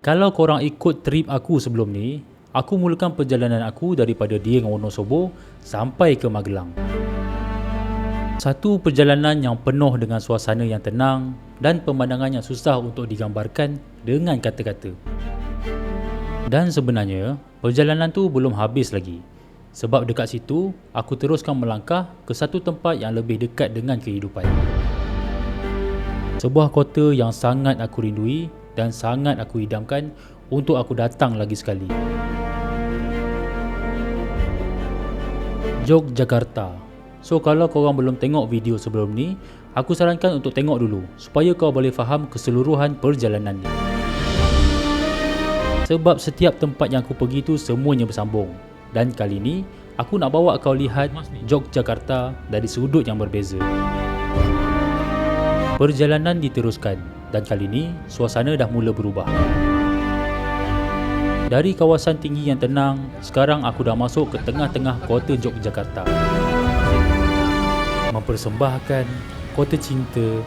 Kalau korang ikut trip aku sebelum ni, aku mulakan perjalanan aku daripada Dieng Wonosobo sampai ke Magelang. Satu perjalanan yang penuh dengan suasana yang tenang dan pemandangan yang susah untuk digambarkan dengan kata-kata. Dan sebenarnya, perjalanan tu belum habis lagi. Sebab dekat situ, aku teruskan melangkah ke satu tempat yang lebih dekat dengan kehidupan. Sebuah kota yang sangat aku rindui dan sangat aku idamkan untuk aku datang lagi sekali. Yogyakarta. So kalau korang belum tengok video sebelum ni, aku sarankan untuk tengok dulu supaya kau boleh faham keseluruhan perjalanan ni. Sebab setiap tempat yang aku pergi tu semuanya bersambung. Dan kali ni, aku nak bawa kau lihat Yogyakarta dari sudut yang berbeza. Perjalanan diteruskan dan kali ni suasana dah mula berubah. Dari kawasan tinggi yang tenang, sekarang aku dah masuk ke tengah-tengah kota Yogyakarta. Mempersembahkan kota cinta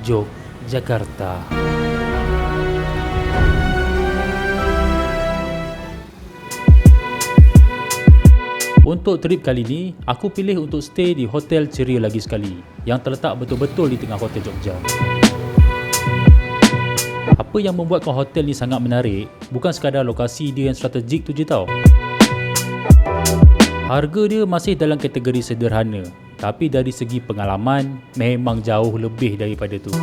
Yogyakarta. Untuk trip kali ni, aku pilih untuk stay di Hotel Ceria lagi sekali yang terletak betul-betul di tengah kota Jogja. Apa yang membuatkan hotel ni sangat menarik bukan sekadar lokasi dia yang strategik tu je tau. Harga dia masih dalam kategori sederhana, tapi dari segi pengalaman memang jauh lebih daripada tu.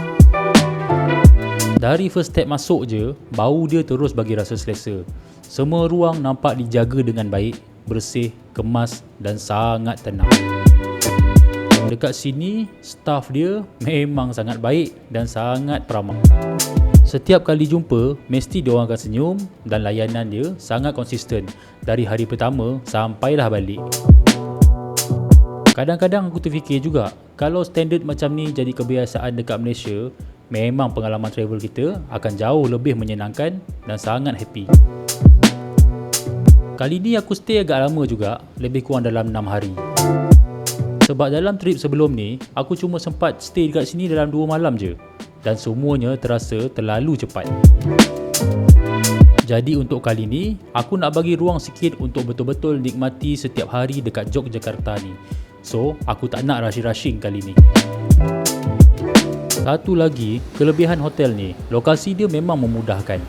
Dari first step masuk je, bau dia terus bagi rasa selesa. Semua ruang nampak dijaga dengan baik, bersih, kemas dan sangat tenang. Dekat sini, staff dia memang sangat baik dan sangat peramah. Setiap kali jumpa, mesti diorang akan senyum dan layanan dia sangat konsisten dari hari pertama sampailah balik. Kadang-kadang aku terfikir juga, kalau standard macam ni jadi kebiasaan dekat Malaysia, memang pengalaman travel kita akan jauh lebih menyenangkan dan sangat happy. Kali ni aku stay agak lama juga, lebih kurang dalam 6 hari. Sebab dalam trip sebelum ni, aku cuma sempat stay dekat sini dalam 2 malam je. Dan semuanya terasa terlalu cepat. Jadi untuk kali ni, aku nak bagi ruang sikit untuk betul-betul nikmati setiap hari dekat Yogyakarta ni. So, aku tak nak rushing kali ni. Satu lagi, kelebihan hotel ni, lokasi dia memang memudahkan.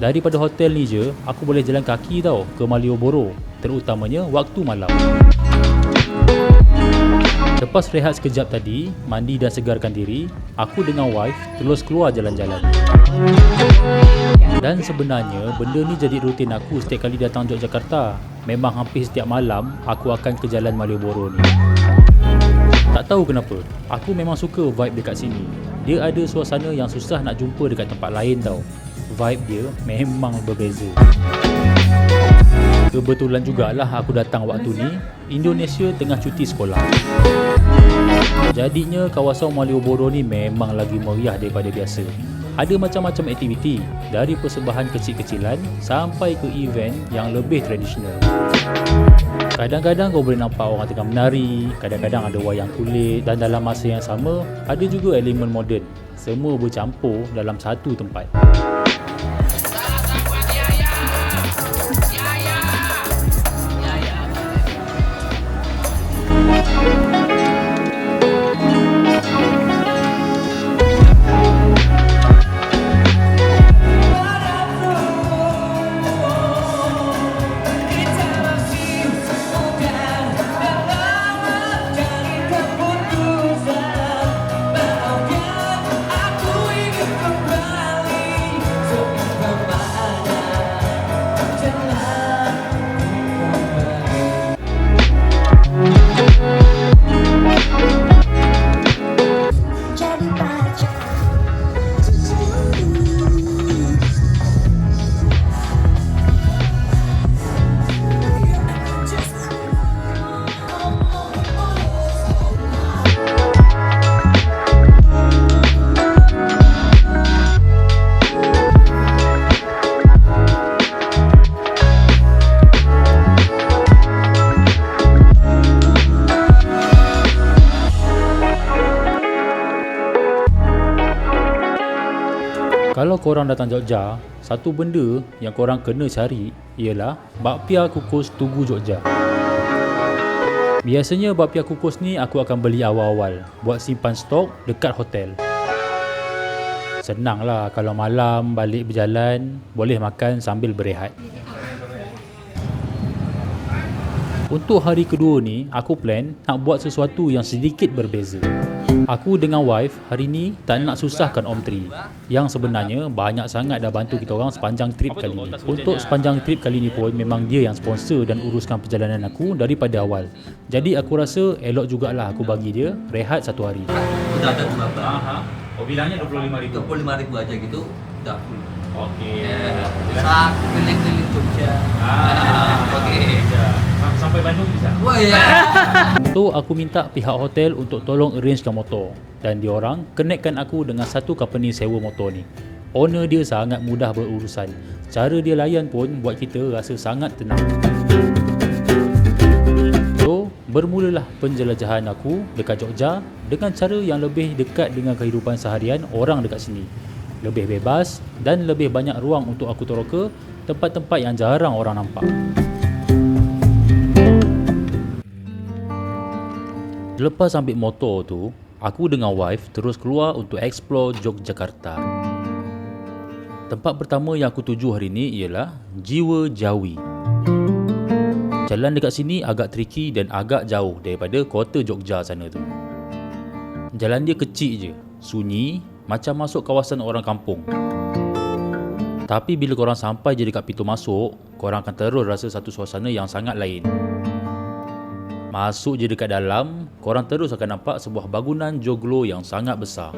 Daripada hotel ni je, aku boleh jalan kaki tau ke Malioboro, terutamanya waktu malam. Lepas rehat sekejap tadi, mandi dan segarkan diri, aku dengan wife terus keluar jalan-jalan. Dan sebenarnya, benda ni jadi rutin aku setiap kali datang Yogyakarta. Memang hampir setiap malam, aku akan ke jalan Malioboro ni. Tak tahu kenapa, aku memang suka vibe dekat sini. Dia ada suasana yang susah nak jumpa dekat tempat lain tau. Vibe dia memang berbeza. Kebetulan jugalah aku datang waktu ni, Indonesia tengah cuti sekolah. Jadinya kawasan Malioboro ni memang lagi meriah daripada biasa. Ada macam-macam aktiviti, dari persembahan kecil-kecilan sampai ke event yang lebih tradisional. Kadang-kadang kau boleh nampak orang tengah menari, kadang-kadang ada wayang kulit dan dalam masa yang sama, ada juga elemen moden. Semua bercampur dalam satu tempat. korang datang Jogja, satu benda yang korang kena cari ialah bakpia kukus Tugu Jogja. Biasanya bakpia kukus ni aku akan beli awal-awal buat simpan stok dekat hotel. Senang lah kalau malam balik berjalan, boleh makan sambil berehat. Untuk hari kedua ni, aku plan nak buat sesuatu yang sedikit berbeza. Aku dengan wife hari ni tak nak susahkan Om Tri, yang sebenarnya banyak sangat dah bantu kita orang sepanjang trip kali ni. Untuk sepanjang trip kali ni pun memang dia yang sponsor dan uruskan perjalanan aku daripada awal. Jadi aku rasa elok jugalah aku bagi dia rehat satu hari. Udah ada berapa? Oh, bilangnya 25,000. 25,000 aja gitu, udah full. Okey. Bisa keliling-keliling Jogja. Okey. Sampai Bandung bisa? Wah ya. So aku minta pihak hotel untuk tolong arrangekan motor dan diorang connectkan aku dengan satu company sewa motor ni. Owner dia sangat mudah berurusan. Cara dia layan pun buat kita rasa sangat tenang. So bermulalah penjelajahan aku dekat Jogja dengan cara yang lebih dekat dengan kehidupan seharian orang dekat sini. Lebih bebas dan lebih banyak ruang untuk aku teroka tempat-tempat yang jarang orang nampak. Lepas ambil motor tu, aku dengan wife terus keluar untuk explore Yogyakarta. Tempat pertama yang aku tuju hari ni ialah Jiwa Jawi. Jalan dekat sini agak tricky dan agak jauh daripada kota Jogja sana tu. Jalan dia kecil je, sunyi, macam masuk kawasan orang kampung. Tapi bila korang sampai je dekat pintu masuk, korang akan terus rasa satu suasana yang sangat lain. Masuk je dekat dalam, korang terus akan nampak sebuah bangunan joglo yang sangat besar.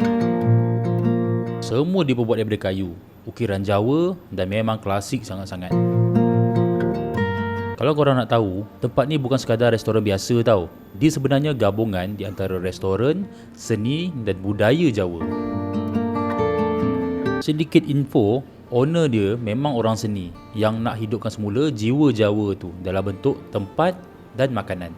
Semua diperbuat daripada kayu, ukiran Jawa dan memang klasik sangat-sangat. Kalau korang nak tahu, tempat ni bukan sekadar restoran biasa tau. Dia sebenarnya gabungan di antara restoran, seni dan budaya Jawa. Sedikit info, owner dia memang orang seni yang nak hidupkan semula jiwa Jawa tu dalam bentuk tempat dan makanan.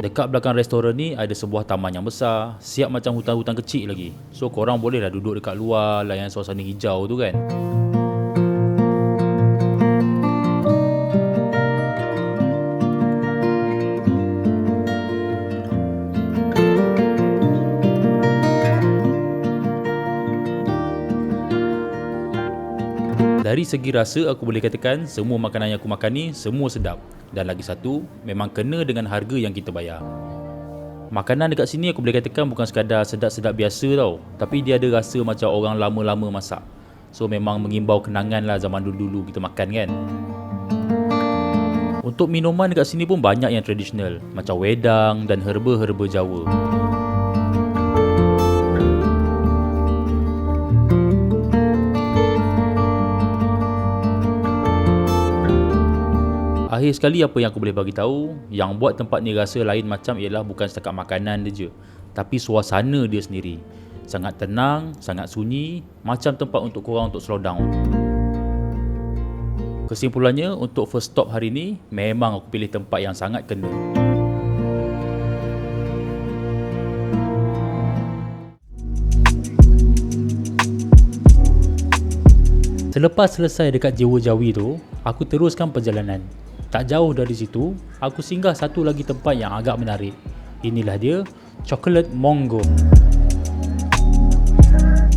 Dekat belakang restoran ni ada sebuah taman yang besar, siap macam hutan-hutan kecil lagi. So korang bolehlah duduk dekat luar, layan suasana hijau tu kan. Dari segi rasa, aku boleh katakan semua makanan yang aku makan ni semua sedap. Dan lagi satu, memang kena dengan harga yang kita bayar. Makanan dekat sini aku boleh katakan bukan sekadar sedap-sedap biasa tau. Tapi dia ada rasa macam orang lama-lama masak. So memang mengimbau kenangan lah zaman dulu-dulu kita makan kan. Untuk minuman dekat sini pun banyak yang tradisional, macam wedang dan herba-herba Jawa. Akhir sekali apa yang aku boleh bagi tahu, yang buat tempat ni rasa lain macam ialah bukan setakat makanan dia je, tapi suasana dia sendiri. Sangat tenang, sangat sunyi, macam tempat untuk korang untuk slow down. Kesimpulannya, untuk first stop hari ni, memang aku pilih tempat yang sangat kena. Selepas selesai dekat Jiwa Jawi tu, aku teruskan perjalanan. Tak jauh dari situ, aku singgah satu lagi tempat yang agak menarik. Inilah dia, Chocolate Mongo.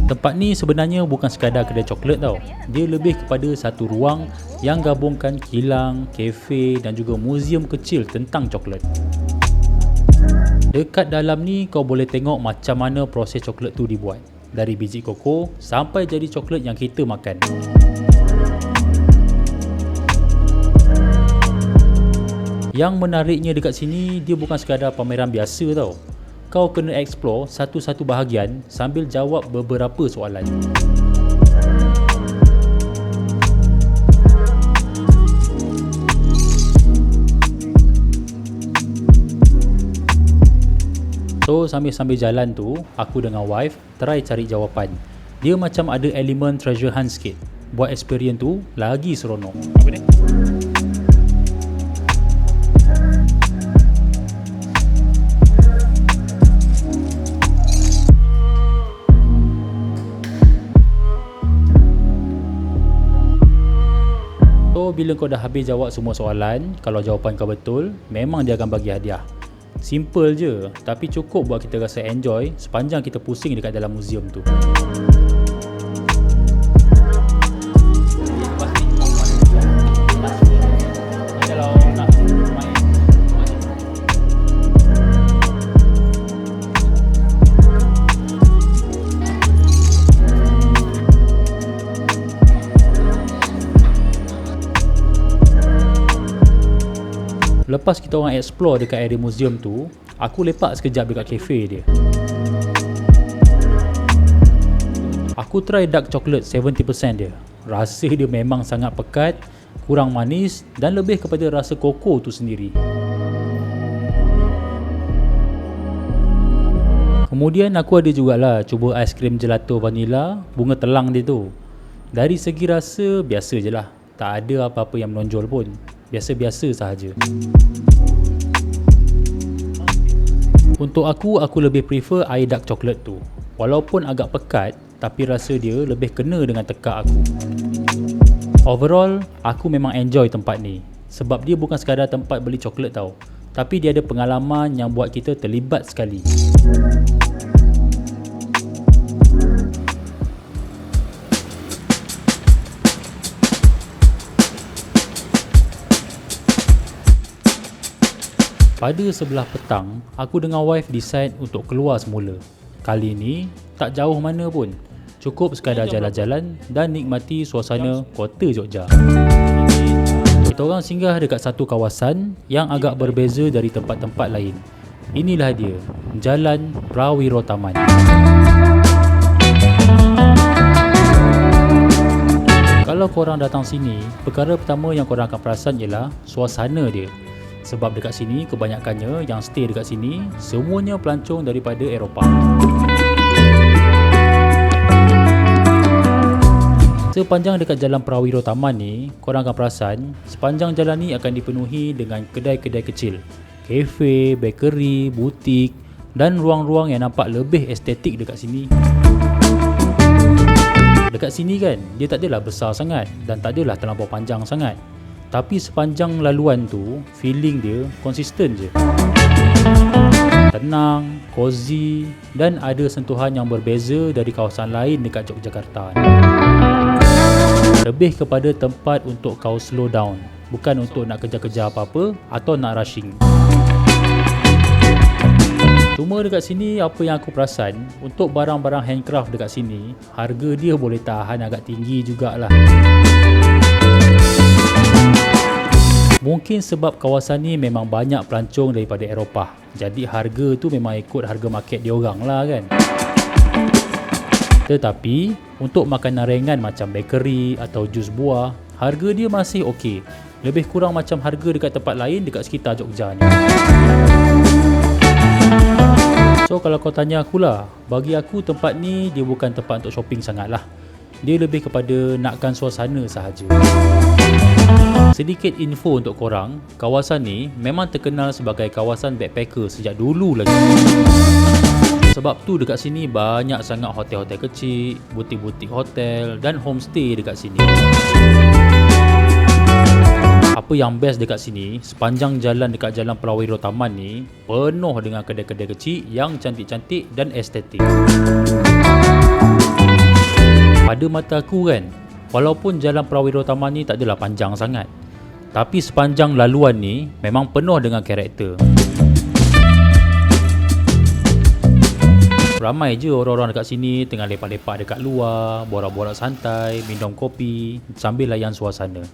Tempat ni sebenarnya bukan sekadar kedai coklat tau. Dia lebih kepada satu ruang yang gabungkan kilang, kafe dan juga muzium kecil tentang coklat. Dekat dalam ni kau boleh tengok macam mana proses coklat tu dibuat. Dari biji koko sampai jadi coklat yang kita makan. Yang menariknya dekat sini, dia bukan sekadar pameran biasa tau. Kau kena explore satu-satu bahagian sambil jawab beberapa soalan. So sambil-sambil jalan tu, aku dengan wife try cari jawapan. Dia macam ada elemen treasure hunt sikit. Buat experience tu lagi seronok. Apa ni? So bila kau dah habis jawab semua soalan, kalau jawapan kau betul, memang dia akan bagi hadiah. Simple je, tapi cukup buat kita rasa enjoy sepanjang kita pusing dekat dalam muzium tu. Lepas kita orang explore dekat area muzium tu, aku lepak sekejap dekat kafe dia. Aku try dark chocolate 70% dia. Rasa dia memang sangat pekat, kurang manis dan lebih kepada rasa koko tu sendiri. Kemudian aku ada jugalah cuba aiskrim gelato vanila bunga telang dia tu. Dari segi rasa biasa je lah, tak ada apa-apa yang menonjol pun. Biasa-biasa sahaja. Untuk aku lebih prefer air dark chocolate tu. Walaupun agak pekat, tapi rasa dia lebih kena dengan tekak aku. Overall, aku memang enjoy tempat ni. Sebab dia bukan sekadar tempat beli coklat tau, tapi dia ada pengalaman yang buat kita terlibat sekali. Pada sebelah petang, aku dengan wife decide untuk keluar semula. Kali ni, tak jauh mana pun. Cukup sekadar jalan-jalan dan nikmati suasana kota Jogja. Kita orang singgah dekat satu kawasan yang agak berbeza dari tempat-tempat lain. Inilah dia, Jalan Prawiro Taman. Kalau korang datang sini, perkara pertama yang korang akan perasan ialah suasana dia. Sebab dekat sini kebanyakannya yang stay dekat sini semuanya pelancong daripada Eropah. Sepanjang dekat Jalan Prawiro Taman ni, korang akan perasan sepanjang jalan ni akan dipenuhi dengan kedai-kedai kecil, kafe, bakery, butik dan ruang-ruang yang nampak lebih estetik dekat sini. Dekat sini kan, dia tak adalah besar sangat dan tak adalah terlampau panjang sangat. Tapi sepanjang laluan tu, feeling dia konsisten je. Tenang, cozy dan ada sentuhan yang berbeza dari kawasan lain dekat Yogyakarta. Lebih kepada tempat untuk kau slow down, bukan untuk nak kejar-kejar apa-apa atau nak rushing. Cuma dekat sini apa yang aku perasan, untuk barang-barang handcraft dekat sini, harga dia boleh tahan agak tinggi jugalah. Mungkin sebab kawasan ni memang banyak pelancong daripada Eropah. Jadi harga tu memang ikut harga market diorang lah kan. Tetapi untuk makanan ringan macam bakery atau jus buah, harga dia masih okey. Lebih kurang macam harga dekat tempat lain dekat sekitar Jogja ni. So kalau kau tanya akulah, bagi aku tempat ni dia bukan tempat untuk shopping sangat lah. Dia lebih kepada nakkan suasana sahaja. Sedikit info untuk korang, kawasan ni memang terkenal sebagai kawasan backpacker sejak dulu lagi. Sebab tu dekat sini banyak sangat hotel-hotel kecil, butik-butik hotel dan homestay dekat sini. Apa yang best dekat sini, sepanjang jalan dekat Jalan Prawiro Taman ni penuh dengan kedai-kedai kecil yang cantik-cantik dan estetik. Pada mata aku kan, walaupun Jalan Prawiro Taman ni tak adalah panjang sangat, tapi sepanjang laluan ni memang penuh dengan karakter. Ramai je orang-orang dekat sini tengah lepak-lepak dekat luar, borak-borak santai, minum kopi sambil layan suasana.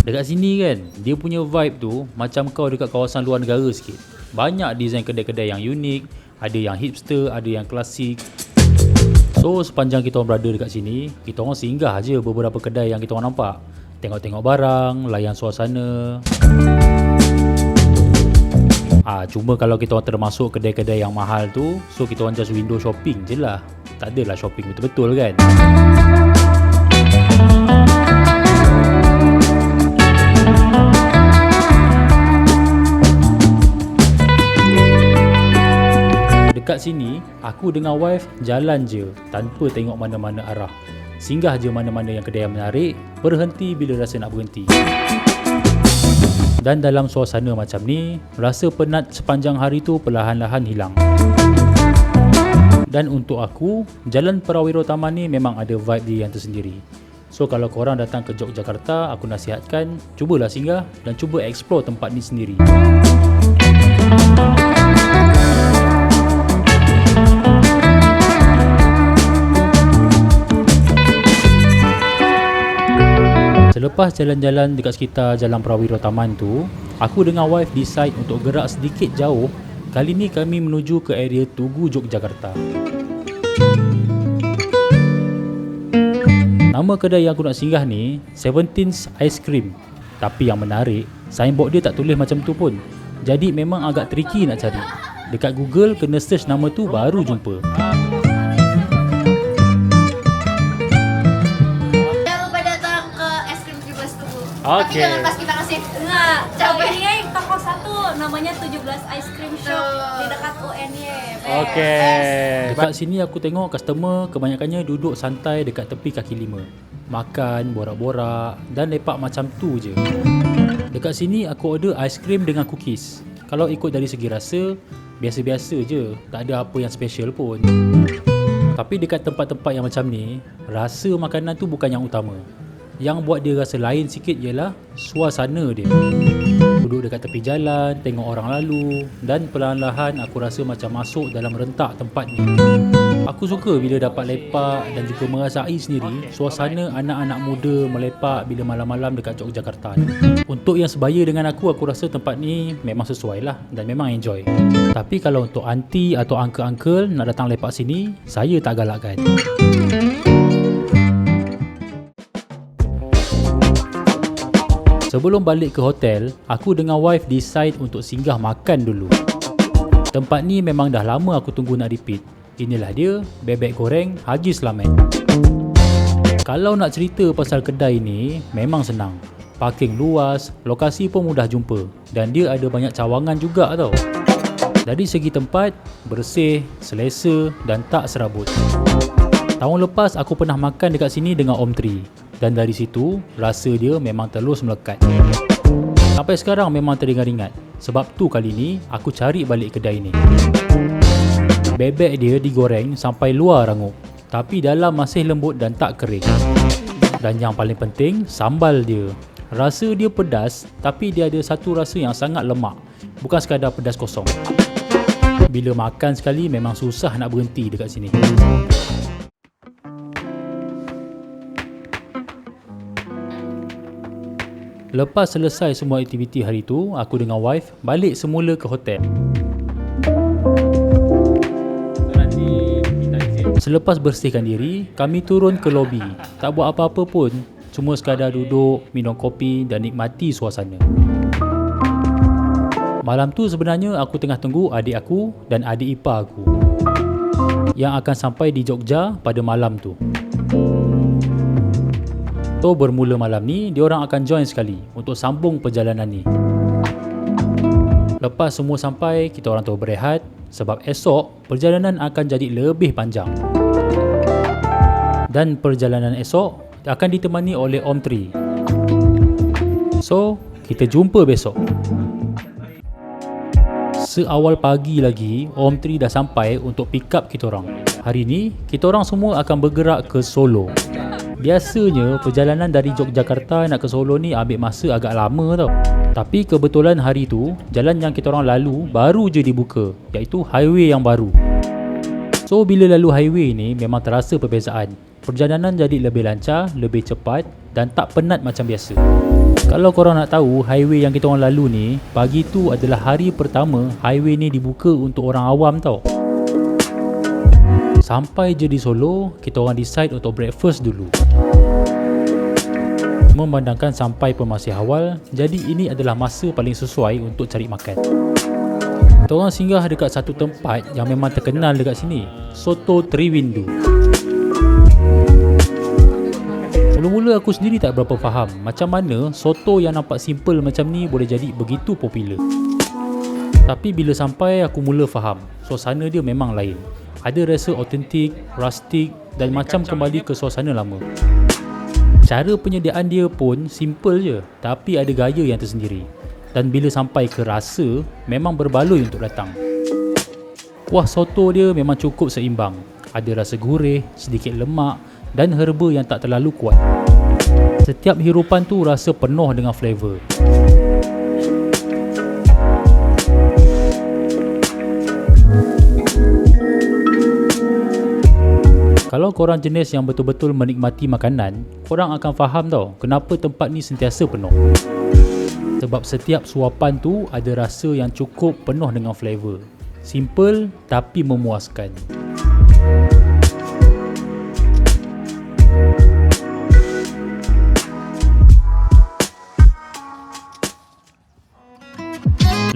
Dekat sini kan, dia punya vibe tu macam kau dekat kawasan luar negara sikit. Banyak design kedai-kedai yang unik, ada yang hipster, ada yang klasik. So sepanjang kita orang berada dekat sini, kita orang singgah je beberapa kedai yang kita orang nampak. Tengok-tengok barang, layan suasana. Cuma kalau kita orang termasuk kedai-kedai yang mahal tu, so kita orang just window shopping je lah. Tak adalah shopping betul-betul kan. Dekat sini, aku dengan wife jalan je tanpa tengok mana-mana arah. singgah je mana-mana yang kedai yang menarik, berhenti bila rasa nak berhenti. Dan dalam suasana macam ni, rasa penat sepanjang hari tu perlahan-lahan hilang. Dan untuk aku, Jalan Prawiro Taman ni memang ada vibe dia yang tersendiri. So kalau korang datang ke Yogyakarta, aku nasihatkan cubalah singgah dan cuba explore tempat ni sendiri. Selepas jalan-jalan dekat sekitar Jalan Prawiro Taman tu, aku dengan wife decide untuk gerak sedikit jauh. Kali ni kami menuju ke area Tugu Yogyakarta. Nama kedai yang aku nak singgah ni 17's Ice Cream. Tapi yang menarik, signboard dia tak tulis macam tu pun. Jadi memang agak tricky nak cari. Dekat Google kena search nama tu baru jumpa. Tapi jangan pas kita kasih. Nah, ini toko satu namanya 17 Ice Cream Shop di dekat UNY. Dekat sini aku tengok customer kebanyakannya duduk santai dekat tepi kaki lima. Makan, borak-borak dan lepak macam tu je. Dekat sini aku order ice cream dengan cookies. Kalau ikut dari segi rasa, biasa-biasa je. Tak ada apa yang special pun. Tapi dekat tempat-tempat yang macam ni, rasa makanan tu bukan yang utama. Yang buat dia rasa lain sikit ialah suasana dia. Duduk dekat tepi jalan, tengok orang lalu dan perlahan-lahan aku rasa macam masuk dalam rentak tempat ni. Aku suka bila dapat lepak dan juga merasai sendiri suasana anak-anak muda melepak bila malam-malam dekat Yogyakarta ni. Untuk yang sebaya dengan aku rasa tempat ni memang sesuai lah dan memang enjoy. Tapi kalau untuk aunty atau uncle-uncle nak datang lepak sini, saya tak galakkan. Sebelum balik ke hotel, aku dengan wife decide untuk singgah makan dulu. Tempat ni memang dah lama aku tunggu nak repeat. Inilah dia, bebek goreng Haji Slamet. Kalau nak cerita pasal kedai ni, memang senang. Parking luas, lokasi pun mudah jumpa dan dia ada banyak cawangan juga tau. Dari segi tempat, bersih, selesa dan tak serabut. Tahun lepas aku pernah makan dekat sini dengan Om Tri. Dan dari situ, rasa dia memang terus melekat. Sampai sekarang memang teringat-ingat. Sebab tu kali ni, aku cari balik kedai ni. Bebek dia digoreng sampai luar rangup. Tapi dalam masih lembut dan tak kering. Dan yang paling penting, sambal dia. Rasa dia pedas, tapi dia ada satu rasa yang sangat lemak. Bukan sekadar pedas kosong. Bila makan sekali, memang susah nak berhenti dekat sini. Lepas selesai semua aktiviti hari tu, aku dengan wife balik semula ke hotel. Selepas bersihkan diri, kami turun ke lobi. Tak buat apa-apa pun, cuma sekadar duduk, minum kopi dan nikmati suasana. Malam tu sebenarnya aku tengah tunggu adik aku dan adik ipar aku yang akan sampai di Jogja pada malam tu. So bermula malam ni, diorang akan join sekali untuk sambung perjalanan ni. Lepas semua sampai, kita orang tu berehat sebab esok perjalanan akan jadi lebih panjang. Dan perjalanan esok akan ditemani oleh Om Tri. So, kita jumpa besok. Seawal pagi lagi, Om Tri dah sampai untuk pick up kita orang. Hari ni, kita orang semua akan bergerak ke Solo. Biasanya perjalanan dari Yogyakarta nak ke Solo ni ambil masa agak lama tau. Tapi kebetulan hari tu jalan yang kita orang lalu baru je dibuka, iaitu highway yang baru. So bila lalu highway ni memang terasa perbezaan. Perjalanan jadi lebih lancar, lebih cepat dan tak penat macam biasa. Kalau korang nak tahu, highway yang kita orang lalu ni, pagi tu adalah hari pertama highway ni dibuka untuk orang awam tau. Sampai je di Solo, kita orang decide untuk breakfast dulu. Memandangkan sampai pun masih awal, jadi ini adalah masa paling sesuai untuk cari makan. Kita orang singgah dekat satu tempat yang memang terkenal dekat sini, Soto Triwindu. Mula-mula aku sendiri tak berapa faham macam mana soto yang nampak simple macam ni boleh jadi begitu popular. Tapi bila sampai, aku mula faham, suasana dia memang lain. Ada rasa autentik, rustic dan macam kembali ke suasana lama. Cara penyediaan dia pun simple je, tapi ada gaya yang tersendiri. Dan bila sampai ke rasa, memang berbaloi untuk datang. Kuah soto dia memang cukup seimbang. Ada rasa gurih, sedikit lemak dan herba yang tak terlalu kuat. Setiap hirupan tu rasa penuh dengan flavor. Kalau korang jenis yang betul-betul menikmati makanan, korang akan faham tau kenapa tempat ni sentiasa penuh. Sebab setiap suapan tu ada rasa yang cukup penuh dengan flavor. Simple tapi memuaskan.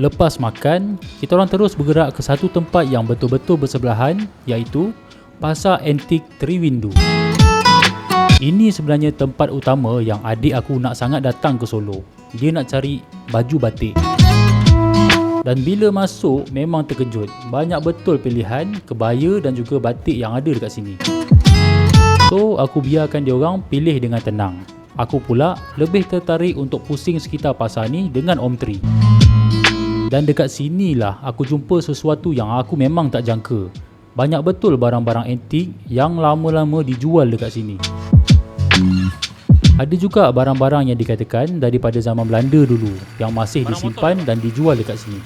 Lepas makan, kita orang terus bergerak ke satu tempat yang betul-betul bersebelahan, iaitu Pasar Antik Triwindu. Ini sebenarnya tempat utama yang adik aku nak sangat datang ke Solo. Dia nak cari baju batik. Dan bila masuk memang terkejut. Banyak betul pilihan kebaya dan juga batik yang ada dekat sini. So aku biarkan dia orang pilih dengan tenang. Aku pula lebih tertarik untuk pusing sekitar pasar ni dengan Om Tri. Dan dekat sinilah aku jumpa sesuatu yang aku memang tak jangka. Banyak betul barang-barang antik yang lama-lama dijual dekat sini. Ada juga barang-barang yang dikatakan daripada zaman Belanda dulu yang masih disimpan dan dijual dekat sini.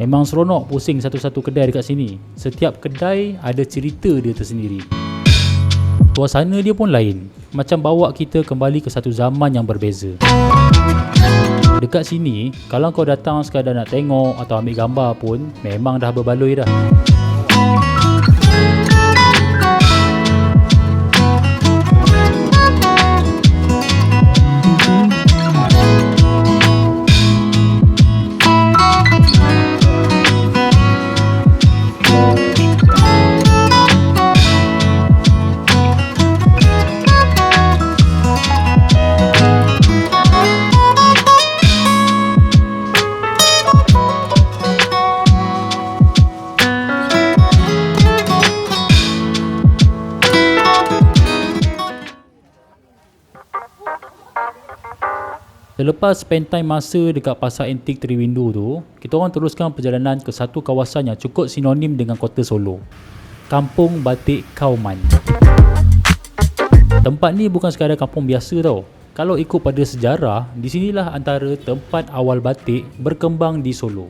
Memang seronok pusing satu-satu kedai dekat sini. Setiap kedai ada cerita dia tersendiri. Suasana dia pun lain, macam bawa kita kembali ke satu zaman yang berbeza. Dekat sini, kalau kau datang sekadar nak tengok atau ambil gambar pun, memang dah berbaloi dah. Selepas spend time masa dekat Pasar Antik Triwindu tu, kita orang teruskan perjalanan ke satu kawasan yang cukup sinonim dengan kota Solo. Kampung Batik Kauman. Tempat ni bukan sekadar kampung biasa tau. Kalau ikut pada sejarah, di sinilah antara tempat awal batik berkembang di Solo.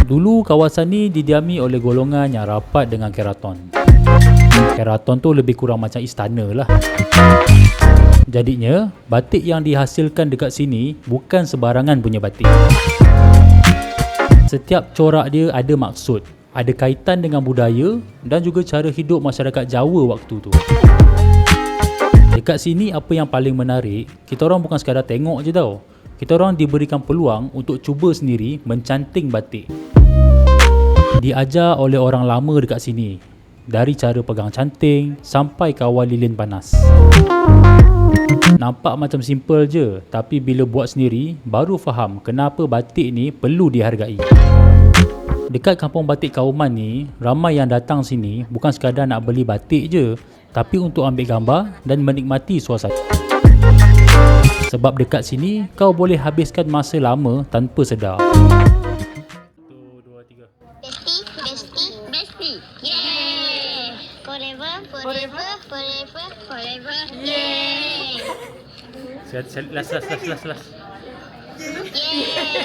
Dulu kawasan ni didiami oleh golongan yang rapat dengan keraton. Keraton tu lebih kurang macam istana lah. Jadinya, batik yang dihasilkan dekat sini bukan sebarangan punya batik. Setiap corak dia ada maksud, ada kaitan dengan budaya dan juga cara hidup masyarakat Jawa waktu tu. Dekat sini apa yang paling menarik, kita orang bukan sekadar tengok je tau. Kita orang diberikan peluang untuk cuba sendiri mencanting batik. Diajar oleh orang lama dekat sini, dari cara pegang canting sampai kawal lilin panas. Nampak macam simple je, tapi bila buat sendiri baru faham kenapa batik ni perlu dihargai. Dekat kampung Batik Kauman ni, ramai yang datang sini bukan sekadar nak beli batik je, tapi untuk ambil gambar dan menikmati suasana. Sebab dekat sini kau boleh habiskan masa lama tanpa sedar. 1, 2, 3. Bestie. Yay! Forever. Yay! Last. Yay!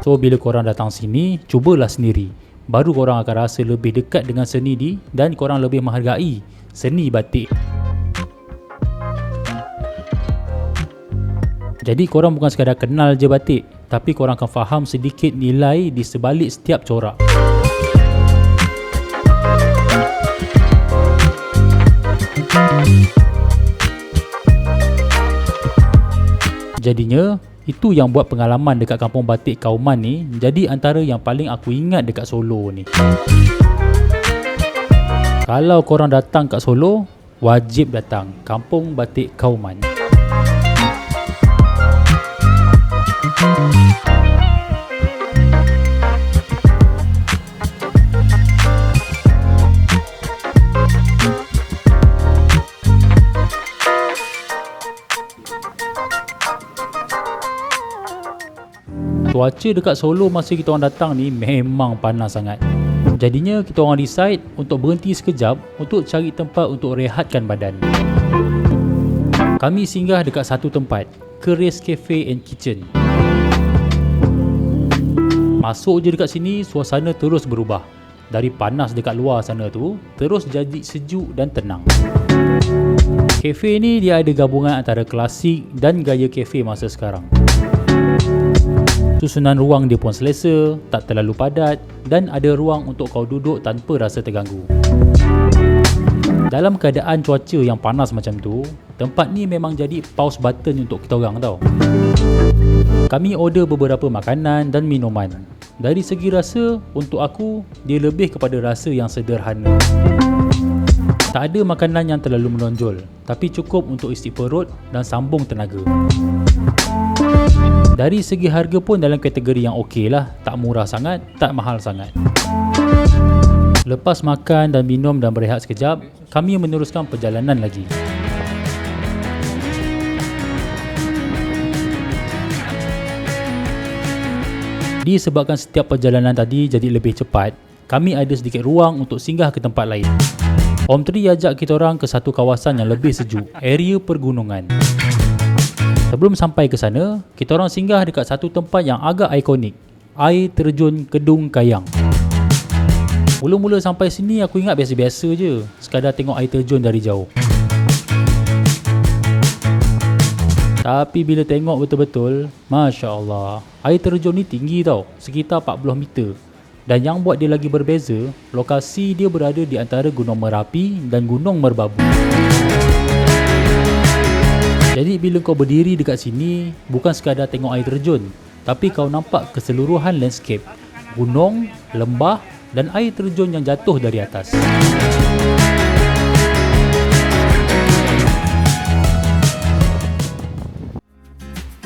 So bila korang datang sini, cubalah sendiri. Baru korang akan rasa lebih dekat dengan seni ni dan korang lebih menghargai seni batik. Jadi korang bukan sekadar kenal je batik, tapi korang akan faham sedikit nilai di sebalik setiap corak. Jadinya, Itu yang buat pengalaman dekat Kampung Batik Kauman ni jadi antara yang paling aku ingat dekat Solo ni. Kalau korang datang kat Solo, wajib datang Kampung Batik Kauman. Cuaca dekat Solo masa kita orang datang ni memang panas sangat. Jadinya kita orang decide untuk berhenti sekejap untuk cari tempat untuk rehatkan badan. Kami singgah dekat satu tempat, Keris Cafe and Kitchen. Masuk je dekat sini, suasana terus berubah. Dari panas dekat luar sana tu, terus jadi sejuk dan tenang. Cafe ni dia ada gabungan antara klasik dan gaya cafe masa sekarang. Susunan ruang dia pun selesa, tak terlalu padat dan ada ruang untuk kau duduk tanpa rasa terganggu. Dalam keadaan cuaca yang panas macam tu, tempat ni memang jadi pause button untuk kita orang tau. Kami order beberapa makanan dan minuman. Dari segi rasa, untuk aku, dia lebih kepada rasa yang sederhana. Tak ada makanan yang terlalu menonjol, tapi cukup untuk isi perut dan sambung tenaga. Dari segi harga pun dalam kategori yang okey lah, tak murah sangat, tak mahal sangat. Lepas makan dan minum dan berehat sekejap, kami meneruskan perjalanan lagi. Disebabkan setiap perjalanan tadi jadi lebih cepat, kami ada sedikit ruang untuk singgah ke tempat lain. Om Tri ajak kita orang ke satu kawasan yang lebih sejuk, area pergunungan. Sebelum sampai ke sana, kita orang singgah dekat satu tempat yang agak ikonik, air terjun Kedung Kayang. Mula-mula sampai sini aku ingat biasa-biasa je, sekadar tengok air terjun dari jauh. Tapi bila tengok betul-betul, Masya Allah, air terjun ni tinggi tau, sekitar 40 meter. Dan yang buat dia lagi berbeza, lokasi dia berada di antara Gunung Merapi dan Gunung Merbabu. Jadi bila kau berdiri dekat sini, bukan sekadar tengok air terjun, tapi kau nampak keseluruhan landscape, gunung, lembah dan air terjun yang jatuh dari atas.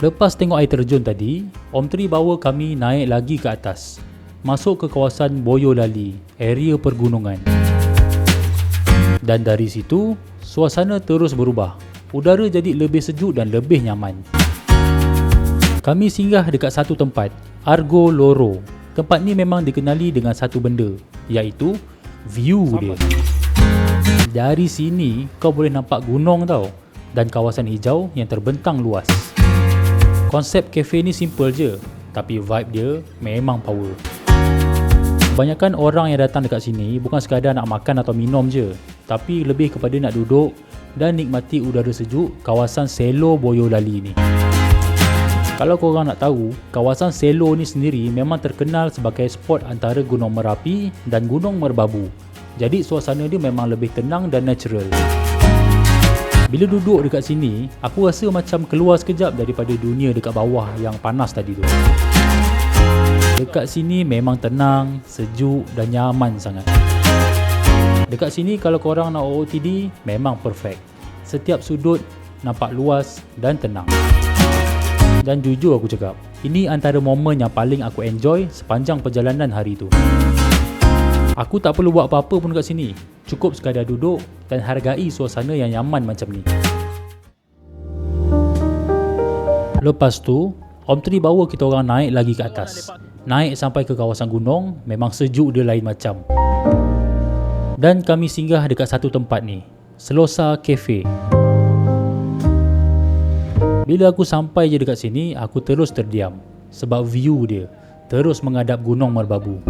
Lepas tengok air terjun tadi, Om Tri bawa kami naik lagi ke atas, masuk ke kawasan Boyolali, area pergunungan. Dan dari situ, suasana terus berubah. Udara jadi lebih sejuk dan lebih nyaman. Kami singgah dekat satu tempat, Argo Loro. Tempat ni memang dikenali dengan satu benda, iaitu view dia. Dari sini, kau boleh nampak gunung tau, dan kawasan hijau yang terbentang luas. Konsep kafe ni simple je, tapi vibe dia memang power. Kebanyakan orang yang datang dekat sini bukan sekadar nak makan atau minum je, tapi lebih kepada nak duduk dan nikmati udara sejuk kawasan Selo Boyolali ni. Kalau korang nak tahu, kawasan Selo ni sendiri memang terkenal sebagai spot antara Gunung Merapi dan Gunung Merbabu. Jadi suasana dia memang lebih tenang dan natural. Bila duduk dekat sini, aku rasa macam keluar sekejap daripada dunia dekat bawah yang panas tadi tu. Dekat sini memang tenang, sejuk dan nyaman sangat. Dekat sini kalau korang nak OOTD, memang perfect. Setiap sudut nampak luas dan tenang. Dan jujur aku cakap, ini antara momen yang paling aku enjoy sepanjang perjalanan hari tu. Aku tak perlu buat apa-apa pun dekat sini. Cukup sekadar duduk dan hargai suasana yang nyaman macam ni. Lepas tu, Om Tri bawa kita orang naik lagi ke atas. Naik sampai ke kawasan gunung, memang sejuk dia lain macam. Dan kami singgah dekat satu tempat ni, Selosa Cafe. Bila aku sampai je dekat sini, aku terus terdiam sebab view dia terus menghadap Gunung Merbabu.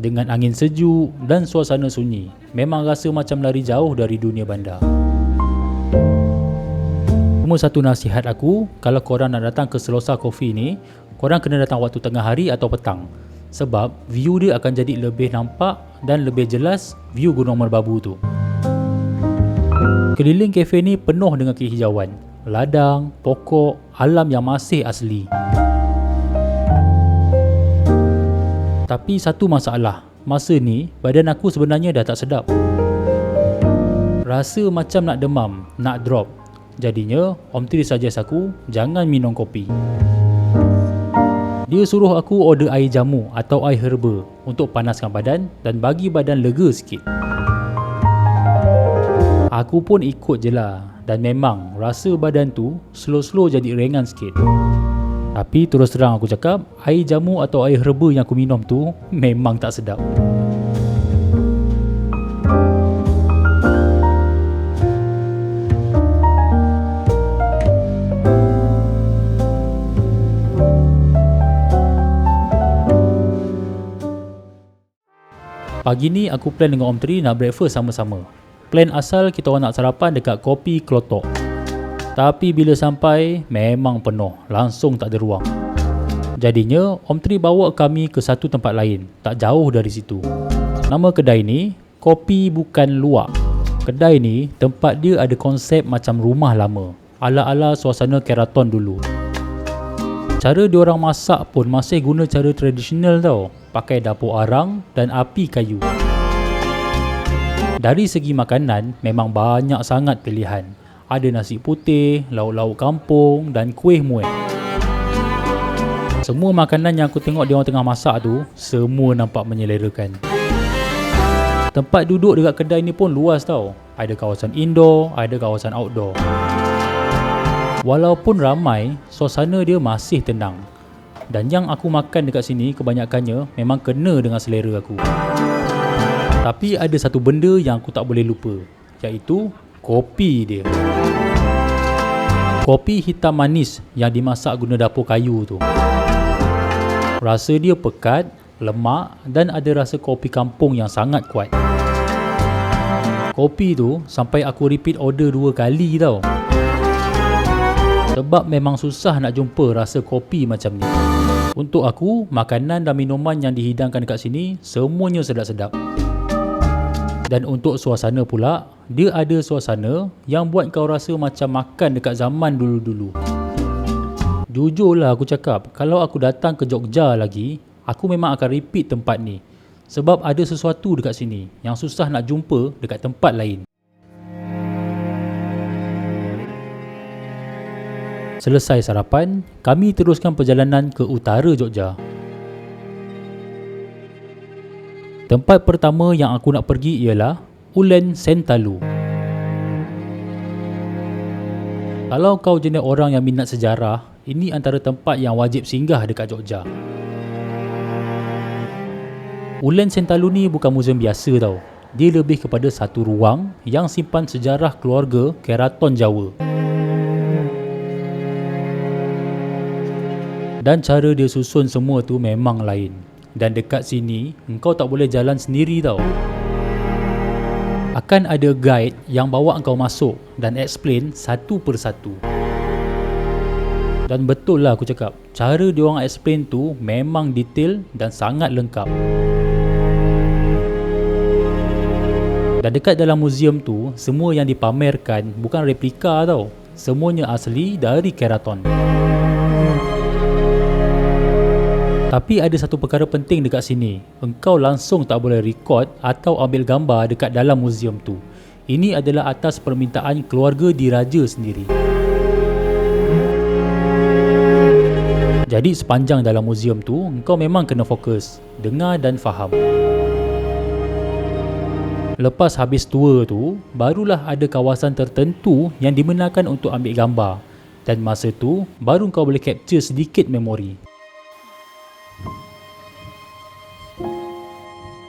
Dengan angin sejuk dan suasana sunyi, memang rasa macam lari jauh dari dunia bandar. Cuma satu nasihat aku, kalau korang nak datang ke Selosa Coffee ni, korang kena datang waktu tengah hari atau petang. Sebab view dia akan jadi lebih nampak dan lebih jelas view Gunung Merbabu tu. Keliling kafe ni penuh dengan kehijauan. ladang, pokok, alam yang masih asli. Tapi satu masalah, masa ni badan aku sebenarnya dah tak sedap. Rasa macam nak demam, nak drop. Jadinya Om Tri suggest aku jangan minum kopi. Dia suruh aku order air jamu atau air herba untuk panaskan badan dan bagi badan lega sikit. Aku pun ikut je lah, dan memang rasa badan tu slow-slow jadi ringan sikit. Tapi terus terang aku cakap, air jamu atau air herba yang aku minum tu memang tak sedap. Pagi ni aku plan dengan Om Tri nak breakfast sama-sama. Plan asal kita orang nak sarapan dekat Kopi Kelotok. Tapi bila sampai, memang penuh, langsung tak ada ruang. Jadinya Om Tri bawa kami ke satu tempat lain, tak jauh dari situ. Nama kedai ni, Kopi Bukan Luak. Kedai ni, tempat dia ada konsep macam rumah lama, ala-ala suasana Keraton dulu. Cara diorang masak pun masih guna cara tradisional tau, pakai dapur arang dan api kayu. Dari segi makanan, memang banyak sangat pilihan. Ada nasi putih, lauk-lauk kampung dan kuih muih. Semua makanan yang aku tengok diorang tengah masak tu, semua nampak menyelerakan. Tempat duduk dekat kedai ni pun luas tau. Ada kawasan indoor, ada kawasan outdoor. Walaupun ramai, suasana dia masih tenang. Dan yang aku makan dekat sini kebanyakannya memang kena dengan selera aku. Tapi ada satu benda yang aku tak boleh lupa, iaitu kopi dia. Kopi hitam manis yang dimasak guna dapur kayu tu. Rasa dia pekat, lemak dan ada rasa kopi kampung yang sangat kuat. Kopi tu sampai aku repeat order 2 kali tau. Sebab memang susah nak jumpa rasa kopi macam ni. Untuk aku, makanan dan minuman yang dihidangkan dekat sini semuanya sedap-sedap. Dan untuk suasana pula, dia ada suasana yang buat kau rasa macam makan dekat zaman dulu-dulu. Jujurlah aku cakap, kalau aku datang ke Jogja lagi, aku memang akan repeat tempat ni. Sebab ada sesuatu dekat sini yang susah nak jumpa dekat tempat lain. Selesai sarapan, kami teruskan perjalanan ke utara Jogja. Tempat pertama yang aku nak pergi ialah Ulen Sentalu. Kalau kau jenis orang yang minat sejarah, ini antara tempat yang wajib singgah dekat Jogja. Ulen Sentalu ni bukan muzium biasa tau. Dia lebih kepada satu ruang yang simpan sejarah keluarga Keraton Jawa. Dan cara dia susun semua tu memang lain. Dan dekat sini, engkau tak boleh jalan sendiri tau. Akan ada guide yang bawa engkau masuk dan explain satu persatu. Dan betul lah aku cakap, cara diorang explain tu memang detail dan sangat lengkap. Dan dekat dalam muzium tu, semua yang dipamerkan bukan replika tau. Semuanya asli dari Keraton. Tapi ada satu perkara penting dekat sini. Engkau langsung tak boleh record atau ambil gambar dekat dalam muzium tu. Ini adalah atas permintaan keluarga diraja sendiri. Jadi sepanjang dalam muzium tu, engkau memang kena fokus, dengar dan faham. Lepas habis tour tu, barulah ada kawasan tertentu yang dibenarkan untuk ambil gambar. Dan masa tu, baru kau boleh capture sedikit memori.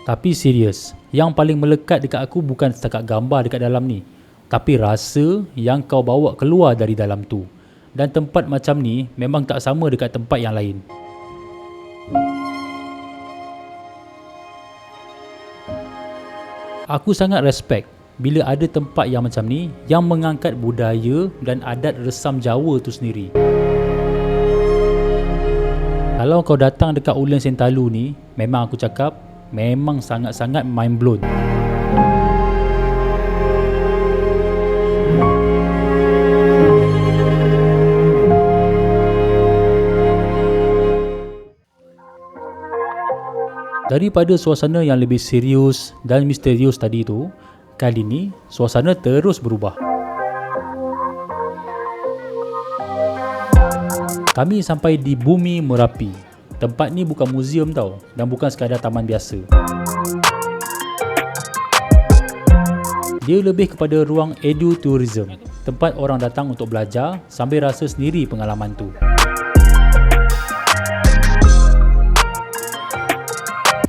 Tapi serius, yang paling melekat dekat aku bukan setakat gambar dekat dalam ni, tapi rasa yang kau bawa keluar dari dalam tu. Dan tempat macam ni memang tak sama dekat tempat yang lain. Aku sangat respect bila ada tempat yang macam ni yang mengangkat budaya dan adat resam Jawa tu sendiri. Kalau kau datang dekat Ulen Sentalu ni, memang aku cakap, memang sangat-sangat mind blown. Daripada suasana yang lebih serius dan misterius tadi tu, kali ni suasana terus berubah. Kami sampai di Bumi Merapi. Tempat ni bukan muzium tau, dan bukan sekadar taman biasa. Dia lebih kepada ruang edutourism, tempat orang datang untuk belajar sambil rasa sendiri pengalaman tu.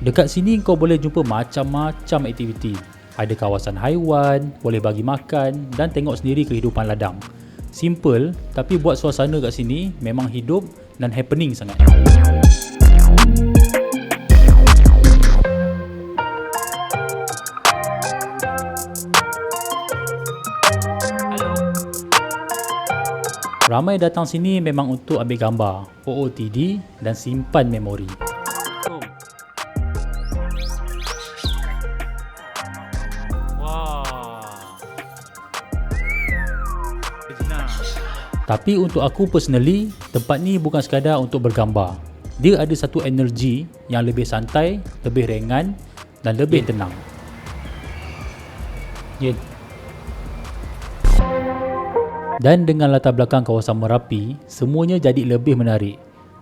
Dekat sini kau boleh jumpa macam-macam aktiviti. Ada kawasan haiwan, boleh bagi makan dan tengok sendiri kehidupan ladang. Simple, tapi buat suasana kat sini memang hidup dan happening sangat. Ramai datang sini memang untuk ambil gambar, OOTD dan simpan memori. Tapi untuk aku personally, tempat ni bukan sekadar untuk bergambar. Dia ada satu energi yang lebih santai, lebih ringan dan lebih tenang. Dan dengan latar belakang kawasan Merapi, semuanya jadi lebih menarik.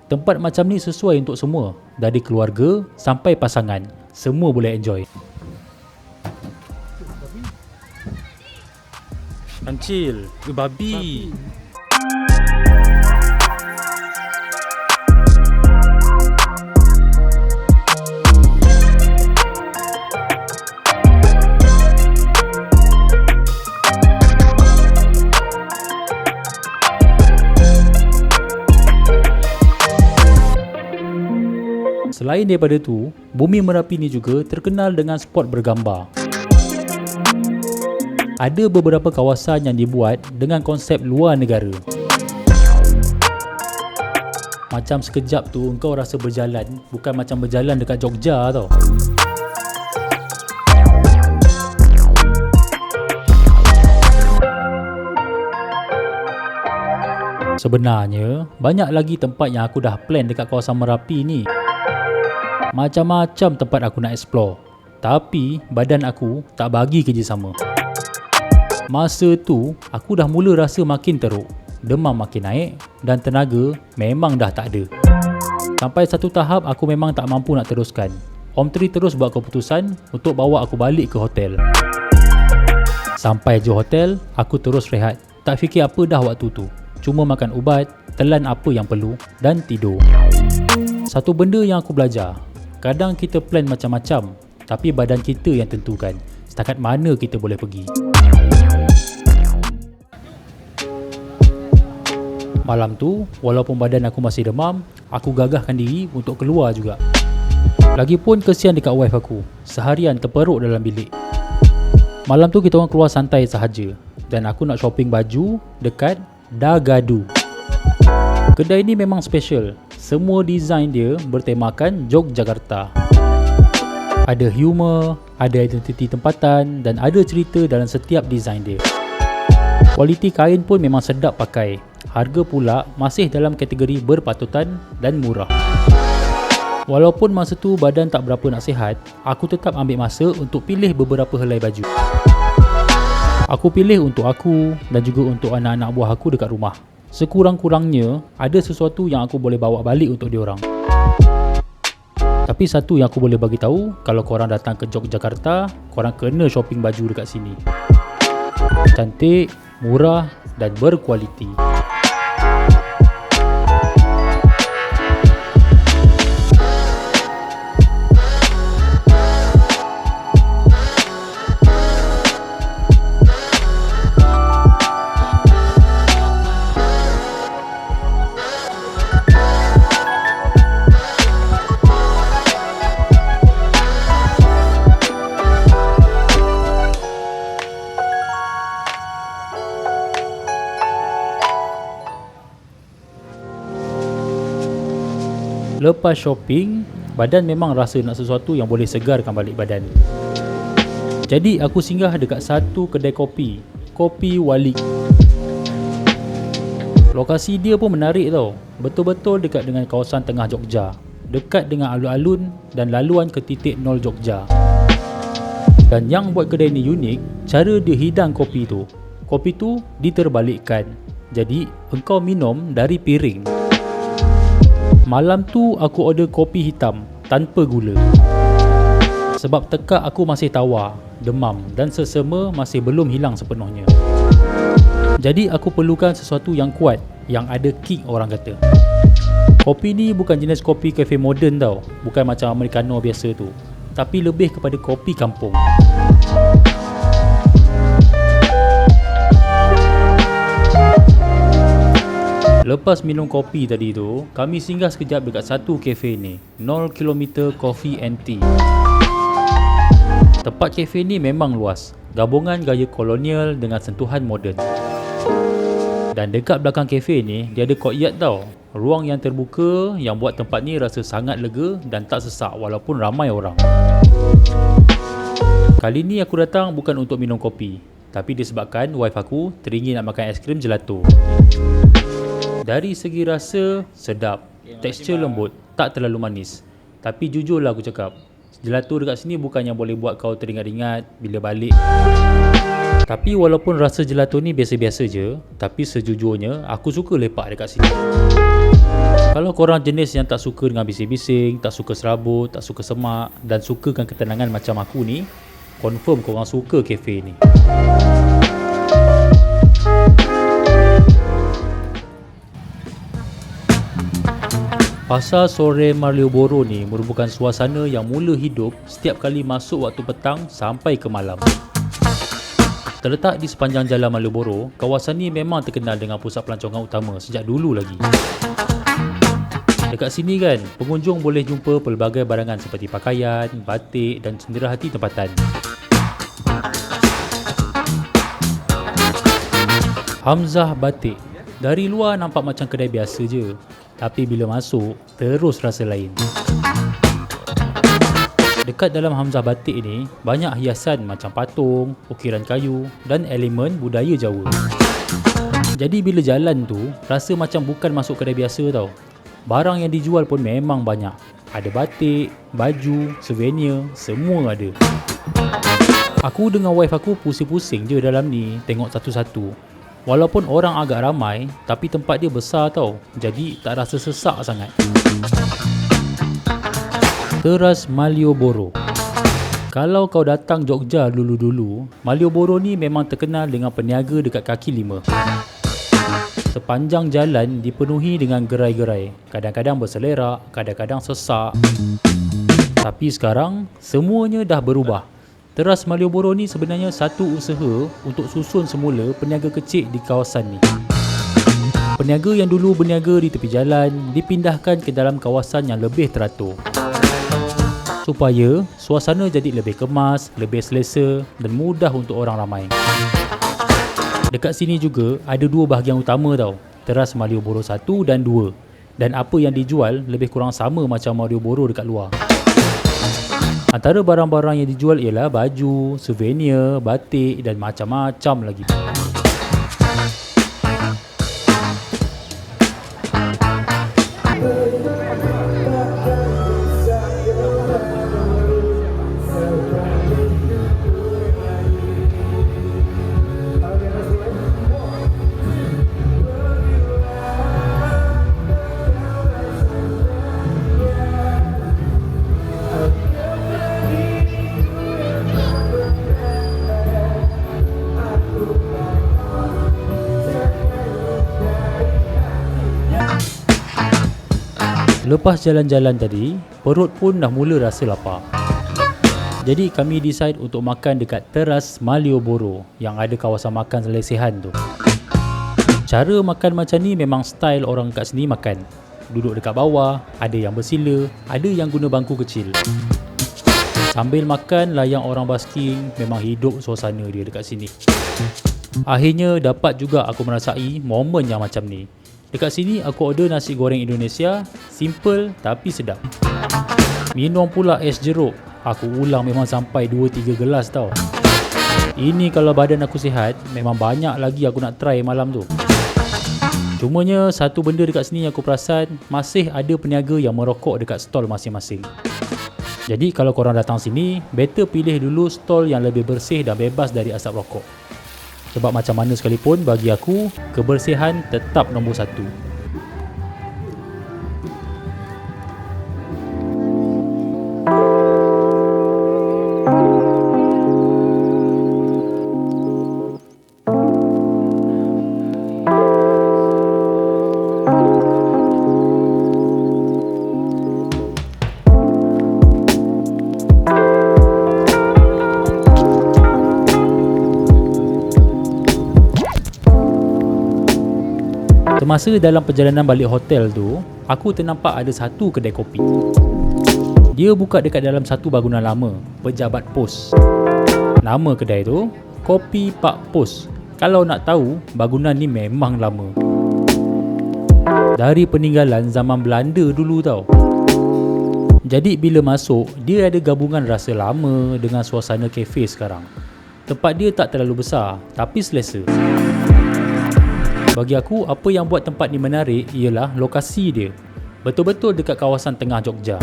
Tempat macam ni sesuai untuk semua, dari keluarga sampai pasangan. Semua boleh enjoy. Kancil, babi. Selain daripada tu, Bumi Merapi ni juga terkenal dengan spot bergambar. Ada beberapa kawasan yang dibuat dengan konsep luar negara. Macam sekejap tu engkau rasa berjalan, bukan macam berjalan dekat Jogja tau. Sebenarnya, banyak lagi tempat yang aku dah plan dekat kawasan Merapi ni. Macam-macam tempat aku nak explore. Tapi badan aku tak bagi kerjasama. Masa tu aku dah mula rasa makin teruk, demam makin naik dan tenaga memang dah tak ada. Sampai satu tahap aku memang tak mampu nak teruskan. Om Tri terus buat keputusan untuk bawa aku balik ke hotel. Sampai je hotel, aku terus rehat. Tak fikir apa dah waktu tu. Cuma makan ubat, telan apa yang perlu dan tidur. Satu benda yang aku belajar, kadang kita plan macam-macam, tapi badan kita yang tentukan setakat mana kita boleh pergi. Malam tu, walaupun badan aku masih demam, aku gagahkan diri untuk keluar juga. Lagipun kesian dekat wife aku, seharian terperuk dalam bilik. Malam tu kita orang keluar santai sahaja dan aku nak shopping baju dekat Dagadu. Kedai ni memang special. Semua design dia bertemakan Yogyakarta. Ada humor, ada identiti tempatan dan ada cerita dalam setiap design dia. Kualiti kain pun memang sedap pakai. Harga pula masih dalam kategori berpatutan dan murah. Walaupun masa tu badan tak berapa nak sihat, aku tetap ambil masa untuk pilih beberapa helai baju. Aku pilih untuk aku dan juga untuk anak-anak buah aku dekat rumah. Sekurang-kurangnya ada sesuatu yang aku boleh bawa balik untuk diorang. Tapi satu yang aku boleh bagi tahu, kalau korang datang ke Yogyakarta, korang kena shopping baju dekat sini. Cantik, murah dan berkualiti. Lepas shopping, badan memang rasa nak sesuatu yang boleh segarkan balik badan. Jadi aku singgah dekat satu kedai kopi, Kopi Walik. Lokasi dia pun menarik tau, betul-betul dekat dengan kawasan tengah Jogja. dekat dengan alun-alun dan laluan ke titik 0 Jogja. Dan yang buat kedai ni unik, cara dia hidang kopi tu. Kopi tu diterbalikkan. Jadi engkau minum dari piring. Malam tu aku order kopi hitam tanpa gula. Sebab tekak aku masih tawar, demam dan sesama masih belum hilang sepenuhnya. Jadi aku perlukan sesuatu yang kuat, yang ada kick orang kata. Kopi ni bukan jenis kopi kafe moden tau. Bukan macam americano biasa tu, tapi lebih kepada kopi kampung. Lepas minum kopi tadi tu, kami singgah sekejap dekat satu kafe ni, 0 km Coffee and Tea. Tempat kafe ni memang luas, gabungan gaya kolonial dengan sentuhan moden. Dan dekat belakang kafe ni, dia ada courtyard tau. Ruang yang terbuka yang buat tempat ni rasa sangat lega dan tak sesak walaupun ramai orang. Kali ni aku datang bukan untuk minum kopi, tapi disebabkan wife aku teringin nak makan aiskrim gelato. Dari segi rasa, sedap. Tekstur lembut, tak terlalu manis. Tapi jujurlah aku cakap, gelato dekat sini bukan yang boleh buat kau teringat-ingat bila balik. Tapi walaupun rasa gelato ni biasa-biasa je, tapi sejujurnya aku suka lepak dekat sini. Kalau korang jenis yang tak suka dengan bising-bising, tak suka serabut, tak suka semak dan sukakan ketenangan macam aku ni, confirm korang suka kafe ni. Pasar sore Malioboro ni merupakan suasana yang mula hidup setiap kali masuk waktu petang sampai ke malam. Terletak di sepanjang jalan Malioboro, kawasan ni memang terkenal dengan pusat pelancongan utama sejak dulu lagi. Dekat sini kan, pengunjung boleh jumpa pelbagai barangan seperti pakaian, batik dan cenderahati tempatan. Hamzah Batik. Dari luar nampak macam kedai biasa je, tapi bila masuk, terus rasa lain. Dekat dalam Hamzah Batik ni, banyak hiasan macam patung, ukiran kayu dan elemen budaya Jawa. Jadi bila jalan tu, rasa macam bukan masuk kedai biasa tau. Barang yang dijual pun memang banyak. Ada batik, baju, souvenir, semua ada. Aku dengan wife aku pusing-pusing je dalam ni, tengok satu-satu. Walaupun orang agak ramai, tapi tempat dia besar tau. Jadi tak rasa sesak sangat. Teras Malioboro. Kalau kau datang Jogja dulu-dulu, Malioboro ni memang terkenal dengan peniaga dekat kaki lima. Sepanjang jalan dipenuhi dengan gerai-gerai. Kadang-kadang berselerak, kadang-kadang sesak. Tapi sekarang, semuanya dah berubah. Teras Malioboro ni sebenarnya satu usaha untuk susun semula peniaga kecil di kawasan ni. Peniaga yang dulu berniaga di tepi jalan dipindahkan ke dalam kawasan yang lebih teratur, supaya suasana jadi lebih kemas, lebih selesa dan mudah untuk orang ramai. Dekat sini juga ada dua bahagian utama tau, Teras Malioboro 1 dan 2. Dan apa yang dijual lebih kurang sama macam Malioboro dekat luar. Antara barang-barang yang dijual ialah baju, souvenir, batik dan macam-macam lagi. Lepas jalan-jalan tadi, perut pun dah mula rasa lapar. Jadi kami decide untuk makan dekat Teras Malioboro yang ada kawasan makan lesehan tu. Cara makan macam ni memang style orang kat sini makan. Duduk dekat bawah, ada yang bersila, ada yang guna bangku kecil. Sambil makan layan orang basking, memang hidup suasana dia dekat sini. Akhirnya dapat juga aku merasai momen yang macam ni. Dekat sini aku order nasi goreng Indonesia, simple tapi sedap. Minum pula es jeruk. Aku ulang memang sampai 2-3 gelas tau. Ini kalau badan aku sihat, memang banyak lagi aku nak try malam tu. Cumanya satu benda dekat sini yang aku perasan, masih ada peniaga yang merokok dekat stall masing-masing. Jadi kalau korang datang sini, better pilih dulu stall yang lebih bersih dan bebas dari asap rokok. Sebab macam mana sekalipun, bagi aku, kebersihan tetap nombor satu. Semasa dalam perjalanan balik hotel tu, aku ternampak ada satu kedai kopi. Dia buka dekat dalam satu bangunan lama, Pejabat Pos. Nama kedai tu, Kopi Pak Pos. Kalau nak tahu, bangunan ni memang lama. Dari peninggalan zaman Belanda dulu tau. Jadi bila masuk, dia ada gabungan rasa lama dengan suasana kafe sekarang. Tempat dia tak terlalu besar, tapi selesa. Bagi aku, apa yang buat tempat ni menarik ialah lokasi dia. Betul-betul dekat kawasan tengah Jogja.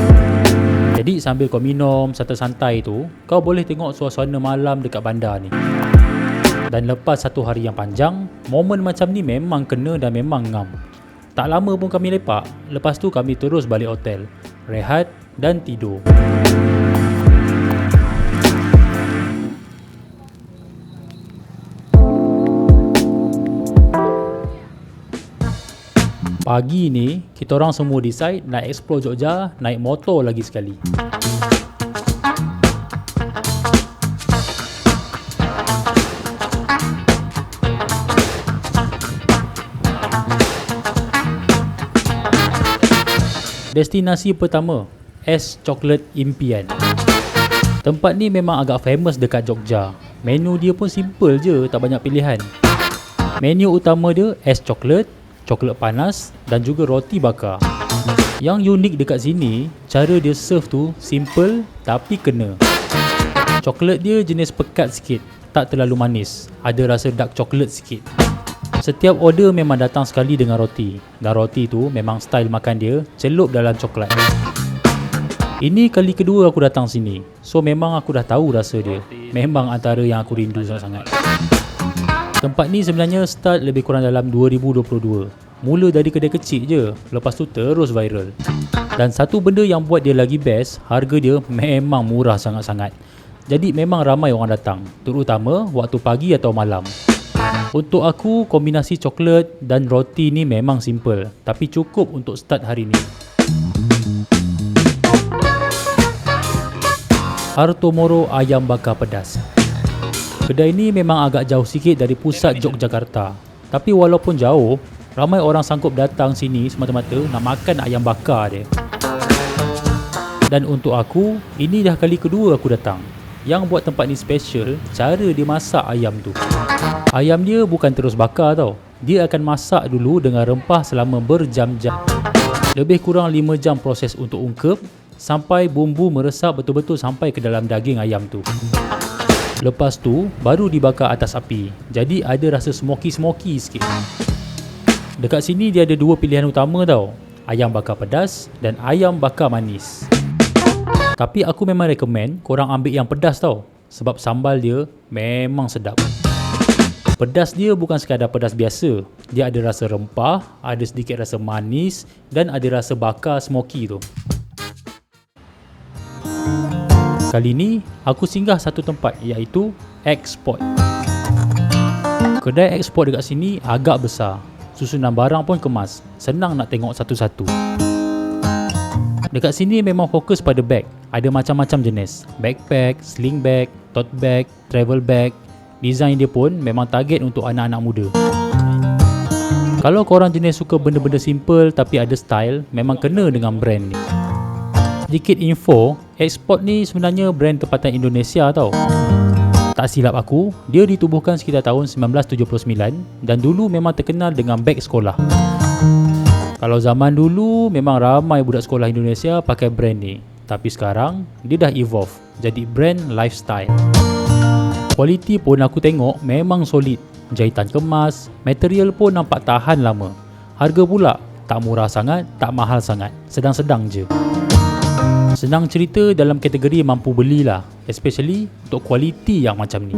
Jadi sambil kau minum santai-santai tu, kau boleh tengok suasana malam dekat bandar ni. Dan lepas satu hari yang panjang, momen macam ni memang kena dan memang ngam. Tak lama pun kami lepak, lepas tu kami terus balik hotel, rehat dan tidur. Pagi ni, kita orang semua decide nak explore Jogja, naik motor lagi sekali. Destinasi pertama, Es Coklat Impian. Tempat ni memang agak famous dekat Jogja. Menu dia pun simple je, tak banyak pilihan. Menu utama dia es coklat, coklat panas dan juga roti bakar. Yang unik dekat sini, cara dia serve tu simple tapi kena. Coklat dia jenis pekat sikit, tak terlalu manis, ada rasa dark coklat sikit. Setiap order memang datang sekali dengan roti, dan roti tu memang style makan dia celup dalam coklat. Ini kali kedua aku datang sini, so memang aku dah tahu rasa dia. Memang antara yang aku rindu sangat-sangat. Tempat ni sebenarnya start lebih kurang dalam 2022. Mula dari kedai kecil je, lepas tu terus viral. Dan satu benda yang buat dia lagi best, harga dia memang murah sangat-sangat. Jadi memang ramai orang datang, terutama waktu pagi atau malam. Untuk aku, kombinasi coklat dan roti ni memang simple, tapi cukup untuk start hari ni. Hartomoro Ayam Bakar Pedas. Kedai ni memang agak jauh sikit dari pusat Yogyakarta. Tapi walaupun jauh, ramai orang sanggup datang sini semata-mata nak makan ayam bakar dia. Dan untuk aku, ini dah kali kedua aku datang. Yang buat tempat ni special, cara dia masak ayam tu. Ayam dia bukan terus bakar tau. Dia akan masak dulu dengan rempah selama berjam-jam. Lebih kurang 5 jam proses untuk ungkep, sampai bumbu meresap betul-betul sampai ke dalam daging ayam tu. Lepas tu, baru dibakar atas api. Jadi ada rasa smoky-smoky sikit. Dekat sini dia ada dua pilihan utama tau. Ayam bakar pedas dan ayam bakar manis. Tapi aku memang recommend korang ambil yang pedas tau. Sebab sambal dia memang sedap. Pedas dia bukan sekadar pedas biasa. Dia ada rasa rempah, ada sedikit rasa manis dan ada rasa bakar smoky tu. Kali ni, aku singgah satu tempat iaitu Export. Kedai Export dekat sini agak besar. Susunan barang pun kemas. Senang nak tengok satu-satu. Dekat sini memang fokus pada bag. Ada macam-macam jenis. Backpack, sling bag, tote bag, travel bag. Design dia pun memang target untuk anak-anak muda. Kalau korang jenis suka benda-benda simple tapi ada style, memang kena dengan brand ni. Sedikit info, Export ni sebenarnya brand tempatan Indonesia tau. Tak silap aku, dia ditubuhkan sekitar tahun 1979 dan dulu memang terkenal dengan beg sekolah. Kalau zaman dulu memang ramai budak sekolah Indonesia pakai brand ni. Tapi sekarang, dia dah evolve jadi brand lifestyle. Kualiti pun aku tengok memang solid. Jahitan kemas, material pun nampak tahan lama. Harga pula tak murah sangat, tak mahal sangat, sedang-sedang je. Senang cerita dalam kategori mampu belilah, especially untuk kualiti yang macam ni.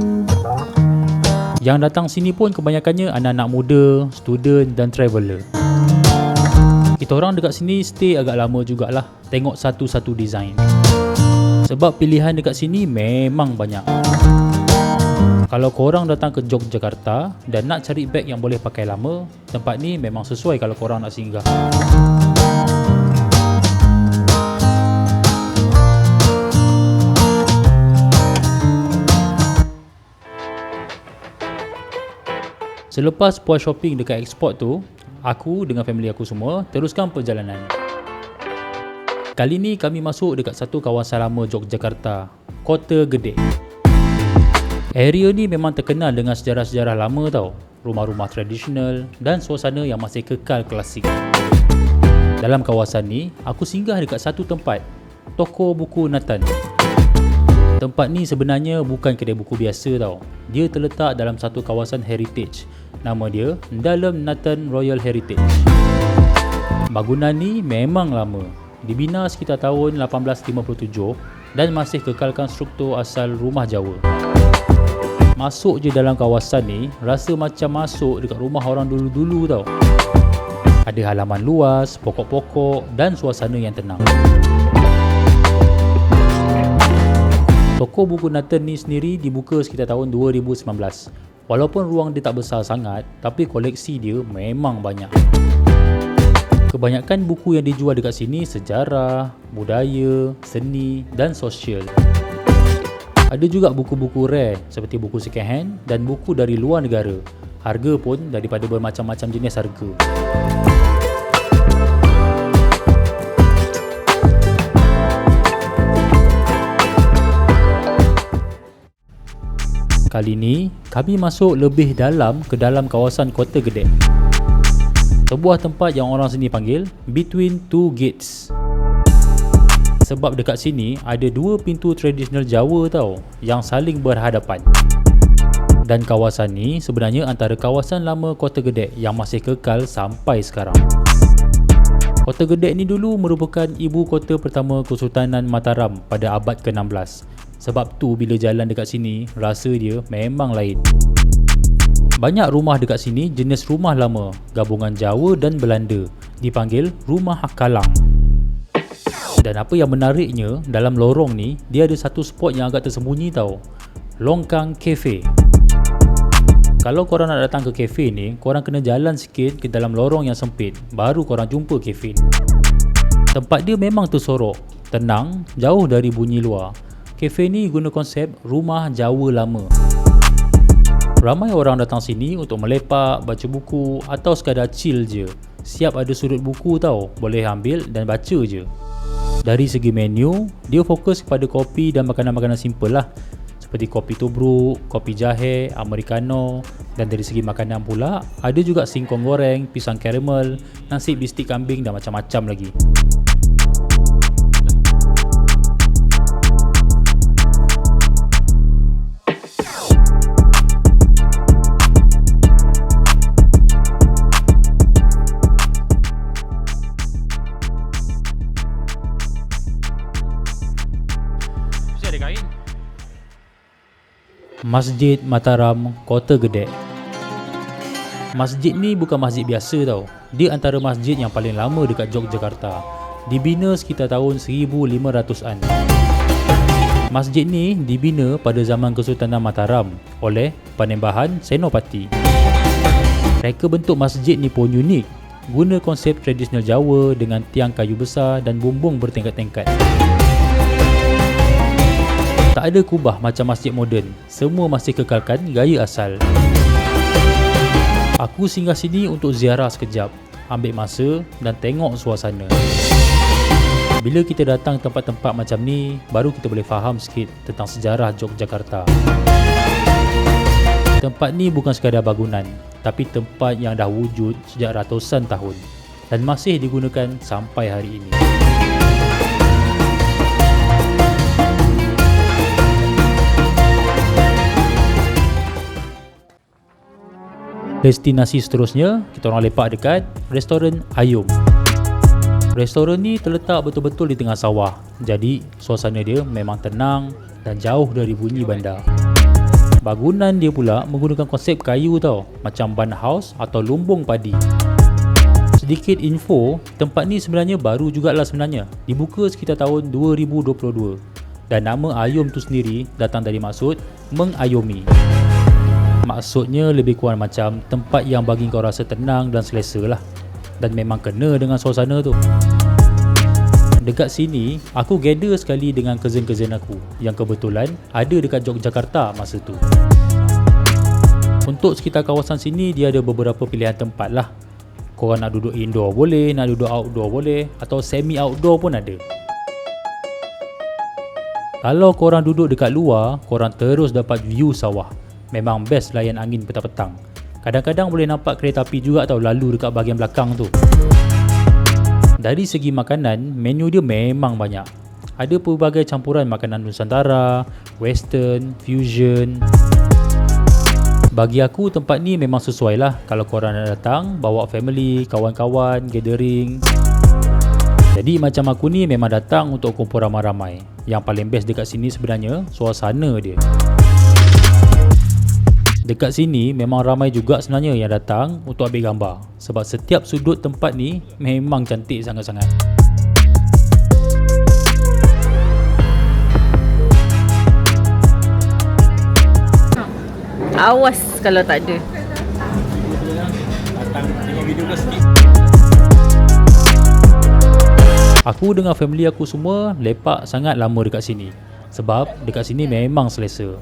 Yang datang sini pun kebanyakannya anak-anak muda, student dan traveller. Kita orang dekat sini stay agak lama jugalah, tengok satu-satu design. Sebab pilihan dekat sini memang banyak. Kalau korang datang ke Yogyakarta dan nak cari beg yang boleh pakai lama, tempat ni memang sesuai kalau korang nak singgah. Selepas puas shopping dekat Export tu, aku dengan family aku semua teruskan perjalanan. Kali ni kami masuk dekat satu kawasan lama Yogyakarta, Kota Gedek. Area ni memang terkenal dengan sejarah-sejarah lama tau. Rumah-rumah tradisional dan suasana yang masih kekal klasik. Dalam kawasan ni, aku singgah dekat satu tempat, toko buku Nathan. Tempat ni sebenarnya bukan kedai buku biasa tau. Dia terletak dalam satu kawasan heritage. Nama dia Dalam Nathan Royal Heritage. Bangunan ni memang lama. Dibina sekitar tahun 1857 dan masih kekalkan struktur asal rumah Jawa. Masuk je dalam kawasan ni, rasa macam masuk dekat rumah orang dulu-dulu tau. Ada halaman luas, pokok-pokok dan suasana yang tenang. Toko buku Nathan ni sendiri dibuka sekitar tahun 2019. Walaupun ruang dia tak besar sangat, tapi koleksi dia memang banyak. Kebanyakan buku yang dijual dekat sini sejarah, budaya, seni dan sosial. Ada juga buku-buku rare seperti buku second hand dan buku dari luar negara. Harga pun daripada bermacam-macam jenis harga. Kali ni, kami masuk lebih dalam ke dalam kawasan Kota Gedek. Sebuah tempat yang orang sini panggil Between Two Gates. Sebab dekat sini ada dua pintu tradisional Jawa tau yang saling berhadapan. Dan kawasan ni sebenarnya antara kawasan lama Kota Gedek yang masih kekal sampai sekarang. Kota Gedek ni dulu merupakan ibu kota pertama Kesultanan Mataram pada abad ke-16. Sebab tu bila jalan dekat sini, rasa dia memang lain. Banyak rumah dekat sini jenis rumah lama, gabungan Jawa dan Belanda, dipanggil rumah kalang. Dan apa yang menariknya, dalam lorong ni, dia ada satu spot yang agak tersembunyi tau. Longkang Cafe. Kalau korang nak datang ke cafe ni, korang kena jalan sikit ke dalam lorong yang sempit, baru korang jumpa cafe ni. Tempat dia memang tersorok, tenang, jauh dari bunyi luar. Kafe ni guna konsep rumah Jawa lama. Ramai orang datang sini untuk melepak, baca buku atau sekadar chill je. Siap ada sudut buku tau, boleh ambil dan baca je. Dari segi menu, dia fokus kepada kopi dan makanan-makanan simple lah. Seperti kopi tubruk, kopi jahe, americano. Dan dari segi makanan pula, ada juga singkong goreng, pisang karamel, nasi bistik kambing dan macam-macam lagi. Masjid Mataram, Kota Gedek. Masjid ni bukan masjid biasa tau. Dia antara masjid yang paling lama dekat Yogyakarta. Dibina sekitar tahun 1500-an. Masjid ni dibina pada zaman Kesultanan Mataram oleh Panembahan Senopati. Reka bentuk masjid ni pun unik. Guna konsep tradisional Jawa dengan tiang kayu besar dan bumbung bertingkat-tingkat. Tak ada kubah macam masjid moden, semua masih kekalkan gaya asal. Aku singgah sini untuk ziarah sekejap, ambil masa dan tengok suasana. Bila kita datang tempat-tempat macam ni, baru kita boleh faham sikit tentang sejarah Yogyakarta. Tempat ni bukan sekadar bangunan, tapi tempat yang dah wujud sejak ratusan tahun dan masih digunakan sampai hari ini. Destinasi seterusnya, kita orang lepak dekat restoran Ayom. Restoran ni terletak betul-betul di tengah sawah. Jadi, suasana dia memang tenang dan jauh dari bunyi bandar. Bangunan dia pula menggunakan konsep kayu tau, macam barn house atau lumbung padi. Sedikit info, tempat ni sebenarnya baru jugalah sebenarnya. Dibuka sekitar tahun 2022. Dan nama Ayom tu sendiri datang dari maksud mengayomi. Maksudnya lebih kurang macam tempat yang bagi kau rasa tenang dan selesa lah. Dan memang kena dengan suasana tu. Dekat sini, aku gather sekali dengan cousin-cousin aku yang kebetulan ada dekat Yogyakarta masa tu. Untuk sekitar kawasan sini, dia ada beberapa pilihan tempat lah. Korang nak duduk indoor boleh, nak duduk outdoor boleh, atau semi outdoor pun ada. Kalau korang duduk dekat luar, korang terus dapat view sawah. Memang best layan angin petang-petang. Kadang-kadang boleh nampak kereta api juga tau lalu dekat bahagian belakang tu. Dari segi makanan, menu dia memang banyak. Ada pelbagai campuran makanan Nusantara, Western, Fusion. Bagi aku tempat ni memang sesuai lah kalau korang nak datang, bawa family, kawan-kawan, gathering. Jadi macam aku ni memang datang untuk kumpul ramai-ramai. Yang paling best dekat sini sebenarnya suasana dia. Dekat sini memang ramai juga sebenarnya yang datang untuk ambil gambar. Sebab setiap sudut tempat ni memang cantik sangat-sangat. Awas kalau tak ada. Datang tengok video ke sikit. Aku dengan family aku semua lepak sangat lama dekat sini. Sebab dekat sini memang selesa.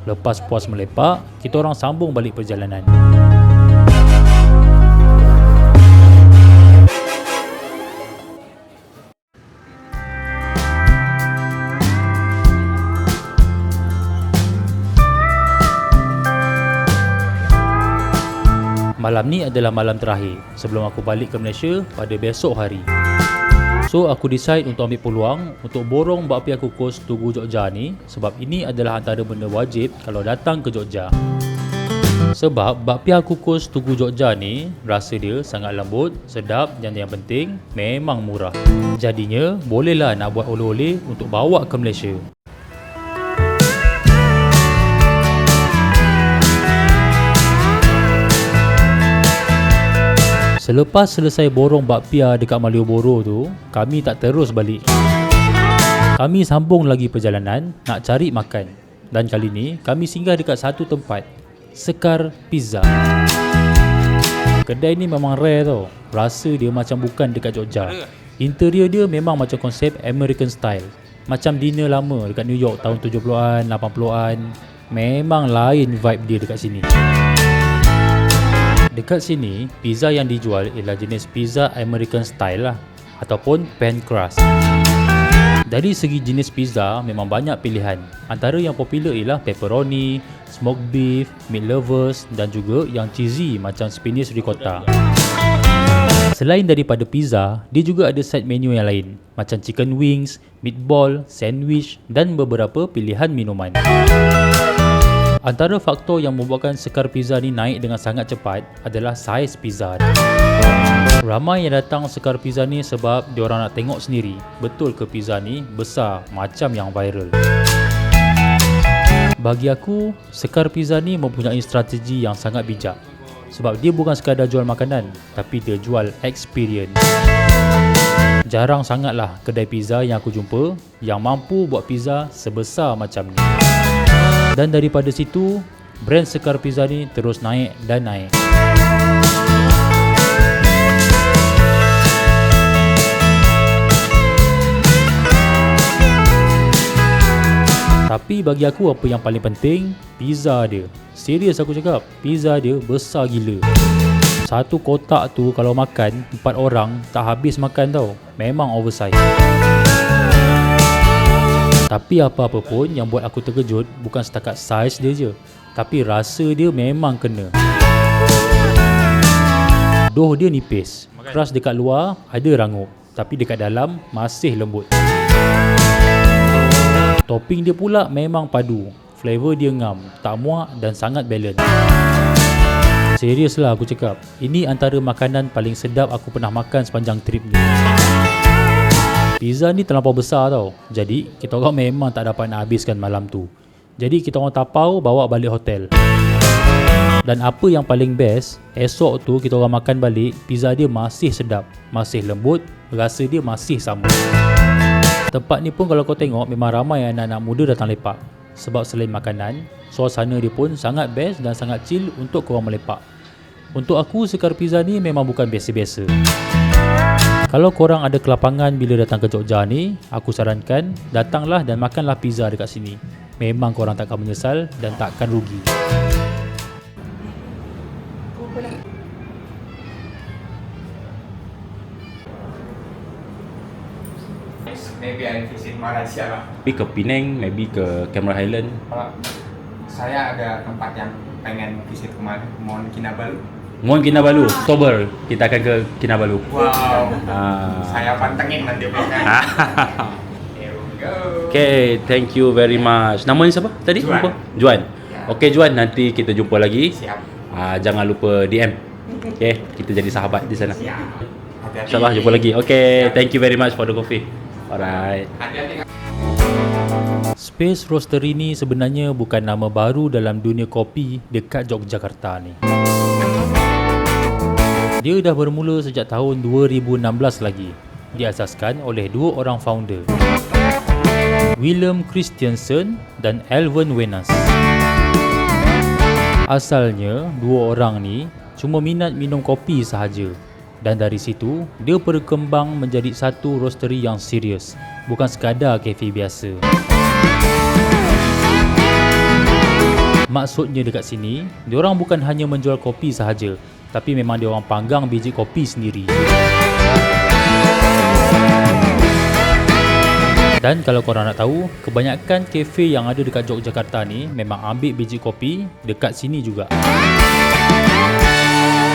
Lepas puas melepak, kita orang sambung balik perjalanan. Malam ni adalah malam terakhir sebelum aku balik ke Malaysia pada besok hari. So aku decide untuk ambil peluang untuk borong bakpia kukus Tugu Jogja ni sebab ini adalah antara benda wajib kalau datang ke Jogja. Sebab bakpia kukus Tugu Jogja ni rasa dia sangat lembut, sedap dan yang penting memang murah. Jadinya bolehlah nak buat oleh-oleh untuk bawa ke Malaysia. Selepas selesai borong bakpia dekat Malioboro tu, kami tak terus balik. Kami sambung lagi perjalanan nak cari makan. Dan kali ni, kami singgah dekat satu tempat, Sekar Pizza. Kedai ni memang rare tau. Rasa dia macam bukan dekat Jogja. Interior dia memang macam konsep American style. Macam dinner lama dekat New York tahun 70-an, 80-an. Memang lain vibe dia dekat sini. Dekat sini, pizza yang dijual ialah jenis pizza American style lah ataupun pan crust. Dari segi jenis pizza memang banyak pilihan. Antara yang popular ialah pepperoni, smoked beef, meat lovers dan juga yang cheesy macam spinach ricotta. Selain daripada pizza, dia juga ada side menu yang lain macam chicken wings, meatball, sandwich dan beberapa pilihan minuman. Antara faktor yang membuatkan Sekar Pizza ni naik dengan sangat cepat adalah saiz pizza. Ramai yang datang Sekar Pizza ni sebab diorang nak tengok sendiri betul ke pizza ni besar macam yang viral. Bagi aku, Sekar Pizza ni mempunyai strategi yang sangat bijak. Sebab dia bukan sekadar jual makanan, tapi dia jual experience. Jarang sangatlah kedai pizza yang aku jumpa yang mampu buat pizza sebesar macam ni. Dan daripada situ, brand Sekar Pizza ni terus naik dan naik. Tapi bagi aku apa yang paling penting, pizza dia. Serius aku cakap, pizza dia besar gila. Satu kotak tu kalau makan 4 orang tak habis makan tau. Memang oversize. Tapi apa-apa pun yang buat aku terkejut bukan setakat saiz dia je, tapi rasa dia memang kena. Dough dia nipis, keras dekat luar ada rangup, tapi dekat dalam masih lembut. Topping dia pula memang padu, flavor dia ngam, tak muak dan sangat balance. Serius lah aku cakap, ini antara makanan paling sedap aku pernah makan sepanjang trip ni. Pizza ni terlampau besar tau, jadi kita orang memang tak dapat nak habiskan malam tu. Jadi kita orang tapau bawa balik hotel. Dan apa yang paling best, esok tu kita orang makan balik, pizza dia masih sedap, masih lembut, rasa dia masih sama. Tempat ni pun kalau kau tengok memang ramai anak-anak muda datang lepak. Sebab selain makanan, suasana dia pun sangat best dan sangat chill untuk korang melepak. Untuk aku, Sekar Pizza ni memang bukan biasa-biasa. Kalau korang ada kelapangan bila datang ke Jogja ni, aku sarankan datanglah dan makanlah pizza dekat sini. Memang korang takkan menyesal dan takkan rugi. Maybe I visit Malaysia lah. Maybe ke Penang, maybe ke Cameron Highland. Kalau saya ada tempat yang pengen visit kemarin, Mount Kinabalu. Mount Kinabalu, Oktober kita akan ke Kinabalu. Wow. Saya pantengin nanti vlognya. Here we go. Okay, thank you very much. Nama ni siapa tadi? Juan. Lupa? Juan. Ya. Okay Juan, nanti kita jumpa lagi. Siap. Jangan lupa DM. Okay, kita jadi sahabat di sana. Siap. Hati-hati. InsyaAllah jumpa lagi. Okay, thank you very much for the coffee. Alright. Hati-hati. Space Roastery ni sebenarnya bukan nama baru dalam dunia kopi dekat Yogyakarta ni. Dia dah bermula sejak tahun 2016 lagi. Diasaskan oleh dua orang founder, Willem Christiansen dan Alvin Wenas. Asalnya, dua orang ni cuma minat minum kopi sahaja. Dan dari situ, dia berkembang menjadi satu roastery yang serius, bukan sekadar kafe biasa. Maksudnya dekat sini, diorang bukan hanya menjual kopi sahaja, tapi memang diorang panggang biji kopi sendiri. Dan kalau korang nak tahu, kebanyakan kafe yang ada dekat Yogyakarta ni memang ambil biji kopi dekat sini juga.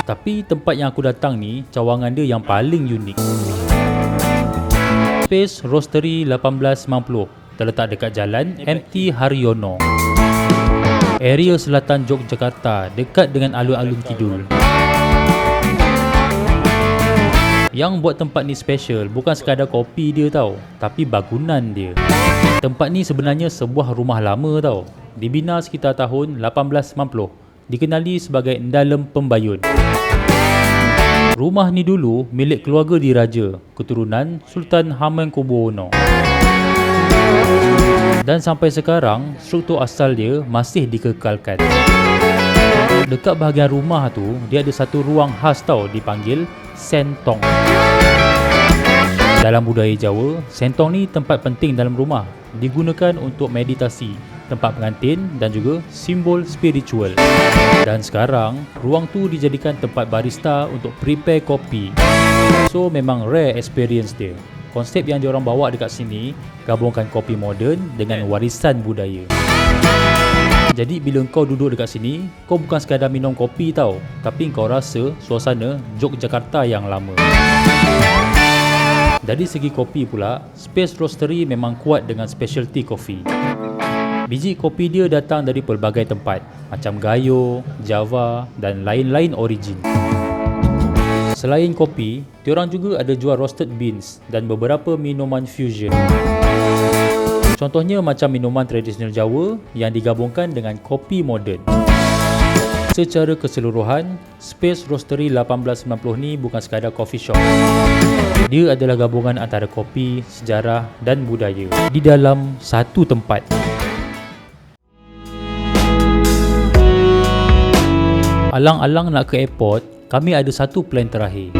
Tapi tempat yang aku datang ni, cawangan dia yang paling unik. Space Roastery 1890 terletak dekat jalan MT Haryono, area selatan Yogyakarta, dekat dengan alun-alun kidul. Yang buat tempat ni special bukan sekadar kopi dia tau, tapi bangunan dia. Tempat ni sebenarnya sebuah rumah lama tau. Dibina sekitar tahun 1890. Dikenali sebagai Ndalem Pembayun. Rumah ni dulu milik keluarga diraja, keturunan Sultan Hamengkubuwono. Dan sampai sekarang, struktur asal dia masih dikekalkan. Dekat bahagian rumah tu, dia ada satu ruang khas tau, dipanggil sentong. Dalam budaya Jawa, sentong ni tempat penting dalam rumah. Digunakan untuk meditasi, tempat pengantin dan juga simbol spiritual. Dan sekarang, ruang tu dijadikan tempat barista untuk prepare kopi. So memang rare experience dia. Konsep yang diorang bawa dekat sini gabungkan kopi moden dengan warisan budaya. Jadi bila kau duduk dekat sini, kau bukan sekadar minum kopi tau, tapi kau rasa suasana Yogyakarta yang lama. Dari segi kopi pula, Space Roastery memang kuat dengan specialty coffee. Biji kopi dia datang dari pelbagai tempat, macam Gayo, Java dan lain-lain origin. Selain kopi, diorang juga ada jual roasted beans dan beberapa minuman fusion. Contohnya macam minuman tradisional Jawa yang digabungkan dengan kopi moden. Secara keseluruhan, Space Roastery 1890 ni bukan sekadar coffee shop. Dia adalah gabungan antara kopi, sejarah dan budaya di dalam satu tempat. Alang-alang nak ke airport, kami ada satu plan terakhir.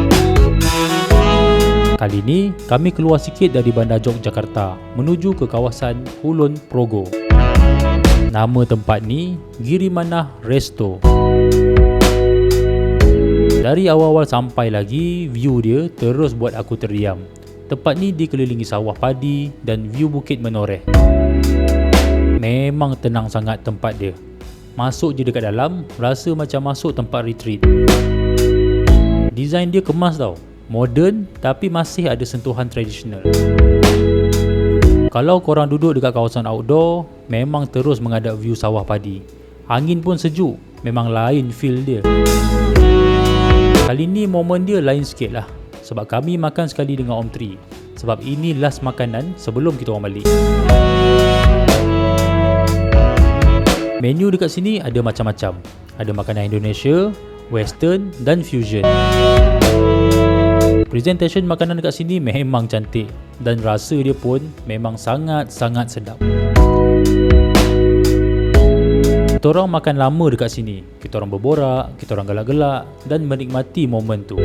Kali ni, kami keluar sikit dari bandar Yogyakarta menuju ke kawasan Kulon Progo. Nama tempat ni, Girimanah Resto. Dari awal-awal sampai lagi, view dia terus buat aku terdiam. Tempat ni dikelilingi sawah padi dan view Bukit Menoreh. Memang tenang sangat tempat dia. Masuk je dekat dalam, rasa macam masuk tempat retreat. Design dia kemas tau, modern tapi masih ada sentuhan tradisional. Kalau korang duduk dekat kawasan outdoor, memang terus menghadap view sawah padi. Angin pun sejuk, memang lain feel dia. Kali ni momen dia lain sikit lah, sebab kami makan sekali dengan Om Tri. Sebab ini last makanan sebelum kita orang balik. Menu dekat sini ada macam-macam. Ada makanan Indonesia, Western dan Fusion. Presentation makanan dekat sini memang cantik dan rasa dia pun memang sangat-sangat sedap. Kita orang makan lama dekat sini. Kita orang berborak, kita orang gelak-gelak dan menikmati momen tu.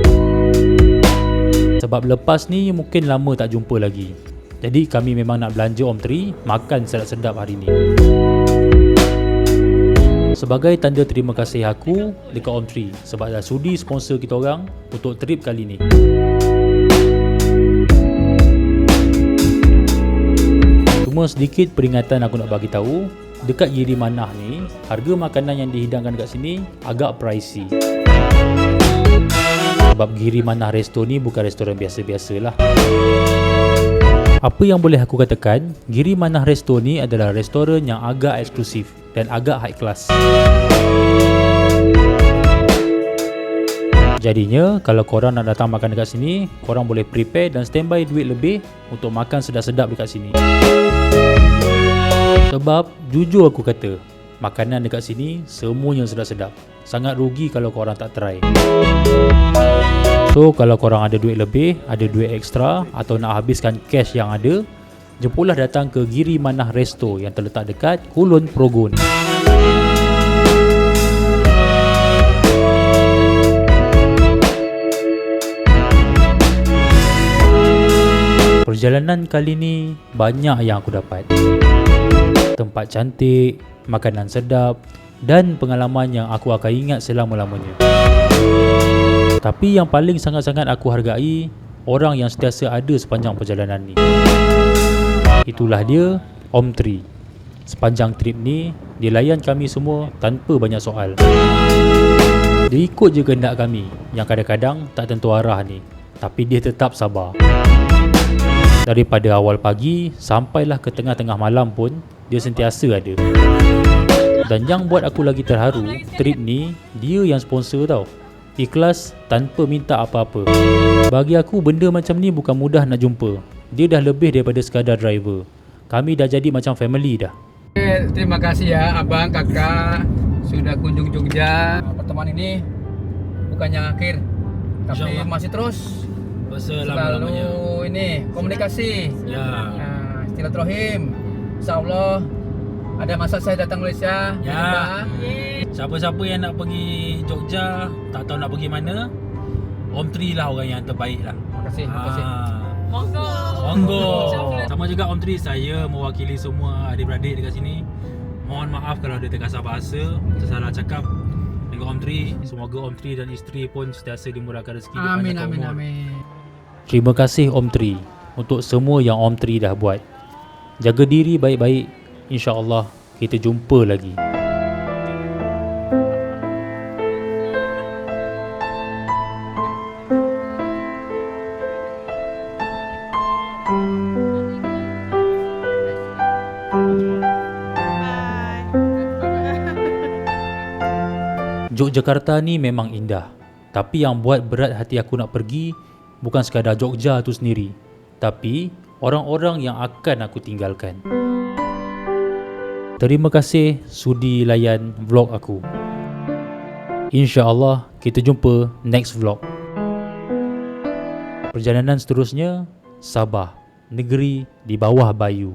Sebab lepas ni mungkin lama tak jumpa lagi. Jadi kami memang nak belanja Om Tri makan sedap-sedap hari ni. Sebagai tanda terima kasih aku dekat Om Tri sebab dah sudi sponsor kita orang untuk trip kali ni. Cuma sedikit peringatan aku nak bagi tahu, dekat Giri Manah ni, harga makanan yang dihidangkan dekat sini agak pricey. Sebab Giri Manah Resto ni bukan restoran biasa-biasa lah. Apa yang boleh aku katakan, Giri Manah Resto ni adalah restoran yang agak eksklusif dan agak high class. Jadinya, kalau korang nak datang makan dekat sini, korang boleh prepare dan standby duit lebih untuk makan sedap-sedap dekat sini. Sebab, jujur aku kata, makanan dekat sini semuanya sedap-sedap. Sangat rugi kalau korang tak try. So, kalau korang ada duit lebih, ada duit ekstra atau nak habiskan cash yang ada, jemputlah datang ke Giri Manah Resto yang terletak dekat Kulon Progo ni. Perjalanan kali ni banyak yang aku dapat. Tempat cantik, makanan sedap dan pengalaman yang aku akan ingat selama-lamanya. Tapi yang paling sangat-sangat aku hargai, orang yang sentiasa ada sepanjang perjalanan ni. Itulah dia, Om Tri. Sepanjang trip ni, dia layan kami semua tanpa banyak soal. Dia ikut je kehendak kami yang kadang-kadang tak tentu arah ni. Tapi dia tetap sabar. Daripada awal pagi sampailah ke tengah-tengah malam pun, dia sentiasa ada. Dan yang buat aku lagi terharu, trip ni dia yang sponsor tau. Ikhlas tanpa minta apa-apa. Bagi aku benda macam ni bukan mudah nak jumpa. Dia dah lebih daripada sekadar driver. Kami dah jadi macam family dah. Terima kasih ya abang, kakak sudah kunjung Jogja. Pertemuan ini bukan yang akhir, tapi masih terus selalu ini komunikasi ya. Silaturahim. InsyaAllah ada masa saya datang Malaysia ya. Siapa-siapa yang nak pergi Jogja, tak tahu nak pergi mana, Om Tri lah orang yang terbaik lah. Terima kasih. Monggo. Sama juga Om Tri, saya mewakili semua adik-beradik dekat sini. Mohon maaf kalau ada terkasar bahasa, tersalah cakap dengan Om Tri. Semoga Om Tri dan isteri pun sentiasa dimurahkan rezeki. Amin, amin, amin. Terima kasih Om Tri untuk semua yang Om Tri dah buat. Jaga diri baik-baik. InsyaAllah kita jumpa lagi. Yogyakarta ni memang indah. Tapi yang buat berat hati aku nak pergi bukan sekadar Jogja tu sendiri, tapi orang-orang yang akan aku tinggalkan. Terima kasih sudi layan vlog aku. InsyaAllah kita jumpa next vlog. Perjalanan seterusnya, Sabah, negeri di bawah bayu.